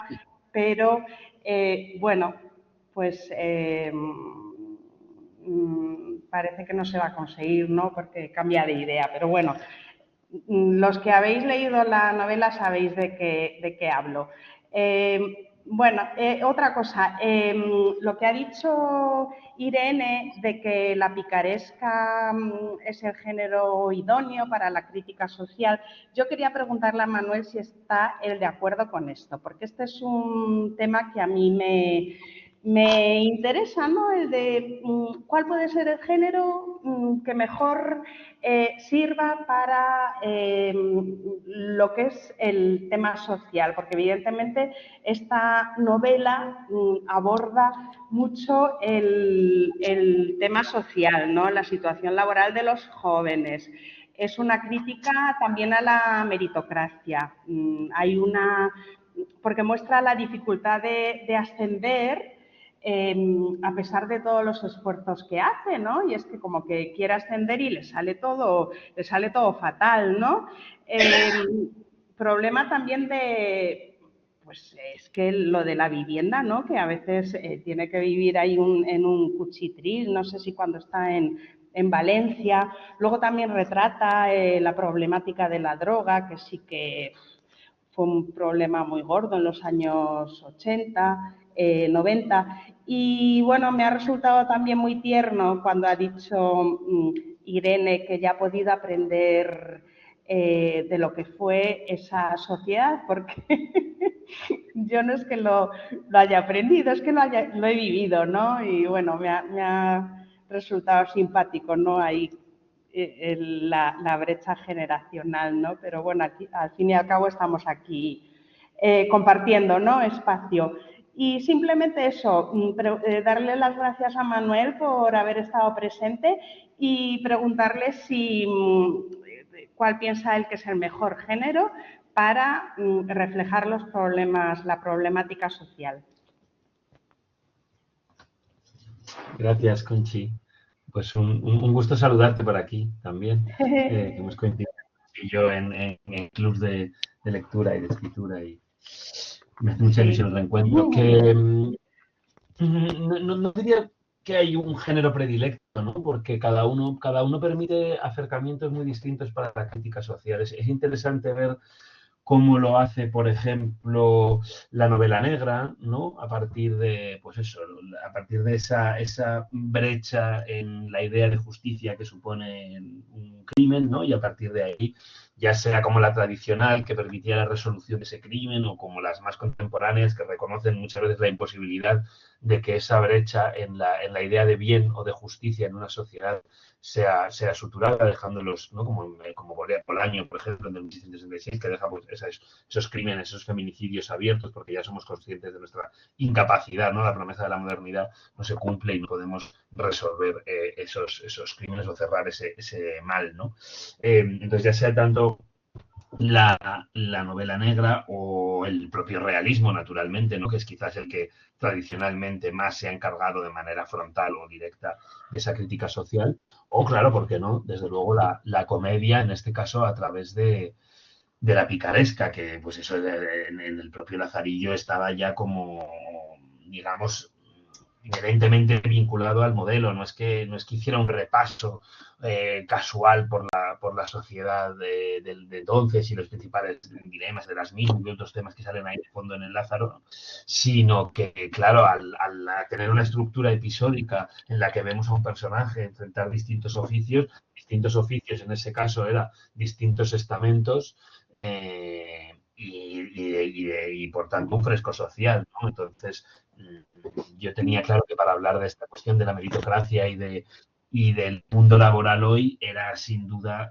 pero bueno, pues parece que no se va a conseguir, ¿no? Porque cambia de idea, pero bueno, los que habéis leído la novela sabéis de qué hablo. Bueno, otra cosa, lo que ha dicho Irene de que la picaresca es el género idóneo para la crítica social, yo quería preguntarle a Manuel si está él de acuerdo con esto, porque este es un tema que a mí me interesa, ¿no? El de cuál puede ser el género que mejor sirva para lo que es el tema social, porque evidentemente esta novela aborda mucho el tema social, ¿no? La situación laboral de los jóvenes. Es una crítica también a la meritocracia. Hay una, porque muestra la dificultad de ascender a pesar de todos los esfuerzos que hace, ¿no? Y es que como que quiere ascender y le sale todo fatal, ¿no? Problema también de, pues es que lo de la vivienda, ¿no? Que a veces tiene que vivir ahí en un cuchitril, no sé si cuando está en Valencia. Luego también retrata la problemática de la droga, que sí que fue un problema muy gordo en los años 80, 90. Y bueno, me ha resultado también muy tierno cuando ha dicho Irene que ya ha podido aprender de lo que fue esa sociedad, porque yo no es que lo haya aprendido, es que lo he vivido, ¿no? Y bueno, me ha resultado simpático, ¿no? Ahí la brecha generacional, ¿no? Pero bueno, aquí, al fin y al cabo estamos aquí compartiendo, ¿no? Espacio. Y simplemente eso, darle las gracias a Manuel por haber estado presente y preguntarle cuál piensa él que es el mejor género para reflejar los problemas, la problemática social. Gracias, Conchi. Pues un gusto saludarte por aquí también, que hemos coincidido y yo en clubs de lectura y de escritura y me hace mucha ilusión el reencuentro. Que no diría que hay un género predilecto, ¿no? Porque cada uno permite acercamientos muy distintos para la crítica social. Es interesante ver cómo lo hace, por ejemplo, la novela negra, ¿no? A partir de, pues eso, a partir de esa brecha en la idea de justicia que supone un crimen, ¿no? Y a partir de ahí, ya sea como la tradicional que permitía la resolución de ese crimen o como las más contemporáneas que reconocen muchas veces la imposibilidad de que esa brecha en la idea de bien o de justicia en una sociedad sea suturada, dejándolos, ¿no? como Bolaño, por ejemplo, en el 1666, que deja pues, esos crímenes, esos feminicidios abiertos, porque ya somos conscientes de nuestra incapacidad, ¿no? La promesa de la modernidad no se cumple y no podemos resolver esos crímenes o cerrar ese mal, ¿no? Entonces, ya sea tanto la novela negra o el propio realismo, naturalmente, ¿no? Que es quizás el que tradicionalmente más se ha encargado de manera frontal o directa de esa crítica social, o claro, ¿por qué no? Desde luego la comedia, en este caso, a través de la picaresca, que pues eso en el propio Lazarillo estaba ya como, digamos, inherentemente vinculado al modelo, no es que hiciera un repaso casual por la sociedad de entonces y los principales dilemas de las mismas y otros temas que salen ahí de fondo en el Lázaro, sino que, claro, al tener una estructura episódica en la que vemos a un personaje enfrentar distintos oficios en ese caso era distintos estamentos, y por tanto un fresco social, ¿no? Entonces, yo tenía claro que para hablar de esta cuestión de la meritocracia y del mundo laboral hoy era sin duda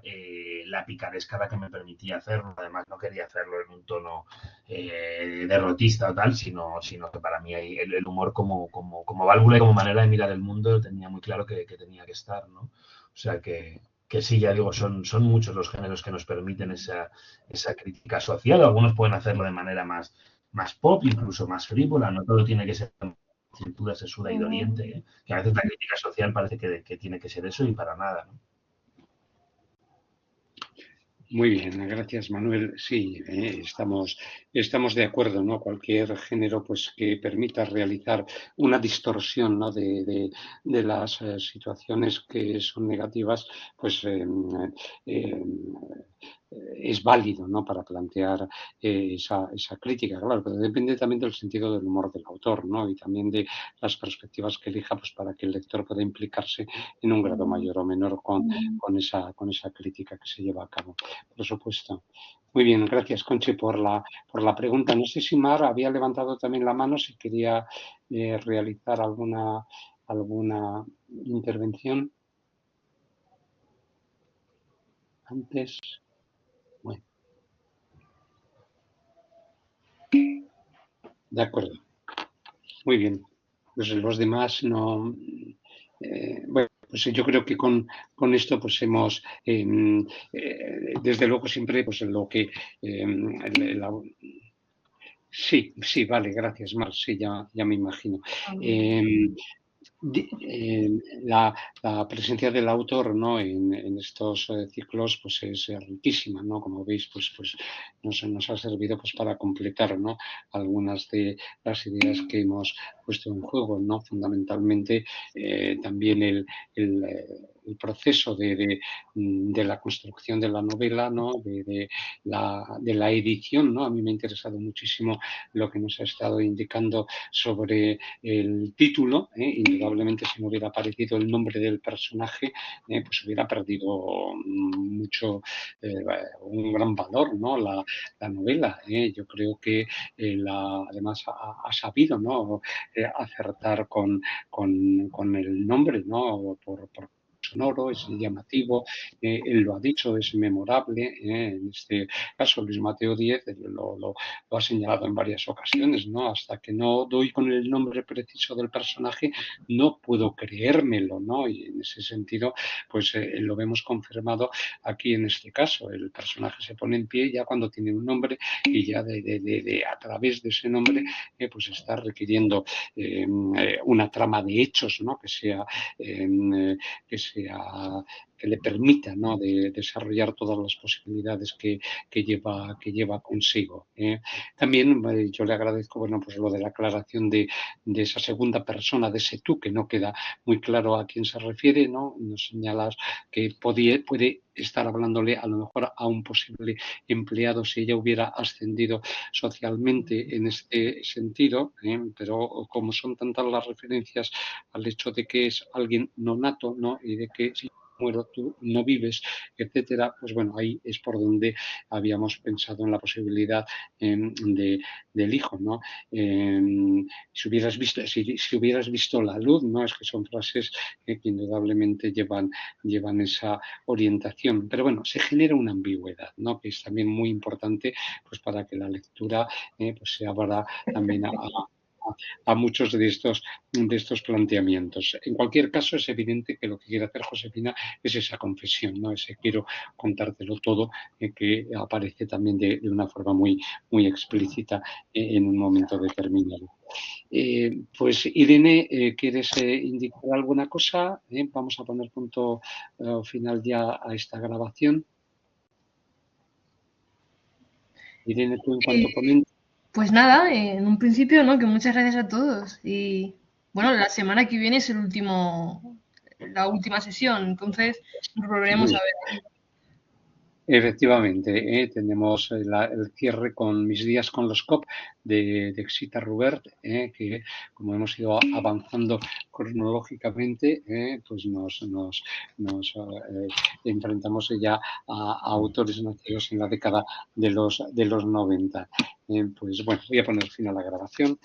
la picaresca la que me permitía hacerlo. Además, no quería hacerlo en un tono derrotista o tal, sino que para mí el humor como válvula y como manera de mirar el mundo tenía muy claro que tenía que estar, ¿no? O sea que sí, ya digo, son muchos los géneros que nos permiten esa crítica social. Algunos pueden hacerlo de manera más pop, incluso más frívola, no todo tiene que ser cintura sesuda y doliente, ¿eh? Que a veces la crítica social parece que tiene que ser eso y para nada, ¿no? Muy bien, gracias Manuel. Sí, estamos de acuerdo, ¿no? Cualquier género pues que permita realizar una distorsión, ¿no? de las situaciones que son negativas, pues eh, es válido, ¿no? Para plantear esa crítica, claro, pero depende también del sentido del humor del autor, ¿no? Y también de las perspectivas que elija, pues para que el lector pueda implicarse en un grado mayor o menor con esa crítica que se lleva a cabo, por supuesto. Muy bien, gracias Conchi por la pregunta. No sé si Mar había levantado también la mano si quería realizar alguna intervención antes. Bueno, de acuerdo. Muy bien. Pues los demás no. Bueno, pues yo creo que con esto pues hemos, desde luego siempre, pues lo que. Sí, sí, vale, gracias, Mar. Sí, ya me imagino. La presencia del autor, ¿no? en estos ciclos pues es riquísima, ¿no? Como veis, pues nos ha servido pues para completar, ¿no? algunas de las ideas que hemos puesto en juego, ¿no? Fundamentalmente también el proceso de la construcción de la novela, ¿no? de la edición, ¿no? A mí me ha interesado muchísimo lo que nos ha estado indicando sobre el título. Indudablemente, si no hubiera aparecido el nombre del personaje, pues hubiera perdido mucho, un gran valor, ¿no? La novela. Yo creo que además ha sabido, ¿no? Acertar con el nombre, ¿no? Por sonoro, es llamativo, él lo ha dicho, es memorable. En este caso, Luis Mateo Díez lo ha señalado en varias ocasiones, ¿no? Hasta que no doy con el nombre preciso del personaje, no puedo creérmelo, ¿no? Y en ese sentido, pues lo vemos confirmado aquí en este caso. El personaje se pone en pie ya cuando tiene un nombre y ya a través de ese nombre, pues está requiriendo una trama de hechos, ¿no? Que le permita, ¿no? de desarrollar todas las posibilidades que lleva consigo. También yo le agradezco, bueno, pues lo de la aclaración de esa segunda persona, de ese tú, que no queda muy claro a quién se refiere, ¿no? Nos señalas que puede estar hablándole a lo mejor a un posible empleado si ella hubiera ascendido socialmente en este sentido, pero como son tantas las referencias al hecho de que es alguien no nato, ¿no? Y de que si muero tú no vives, etcétera, pues bueno, ahí es por donde habíamos pensado en la posibilidad del hijo, ¿no? Si hubieras visto la luz, ¿no? Es que son frases que indudablemente llevan esa orientación, pero bueno, se genera una ambigüedad, ¿no? Que es también muy importante pues para que la lectura pues se abra también a muchos de estos planteamientos. En cualquier caso, es evidente que lo que quiere hacer Josefina es esa confesión, ¿no? Ese quiero contártelo todo, que aparece también de una forma muy explícita en un momento determinado. Pues Irene, ¿quieres indicar alguna cosa? Vamos a poner punto final ya a esta grabación. Irene, tú en cuanto ponente. Pues nada, en un principio, ¿no? Que muchas gracias a todos y bueno, la semana que viene es la última sesión, entonces nos volveremos a ver. Efectivamente, tenemos el cierre con Mis días con los COP de Xita Rubert, que como hemos ido avanzando cronológicamente, pues nos enfrentamos ya a autores nacidos en la década de los 90. Pues bueno, voy a poner fin a la grabación.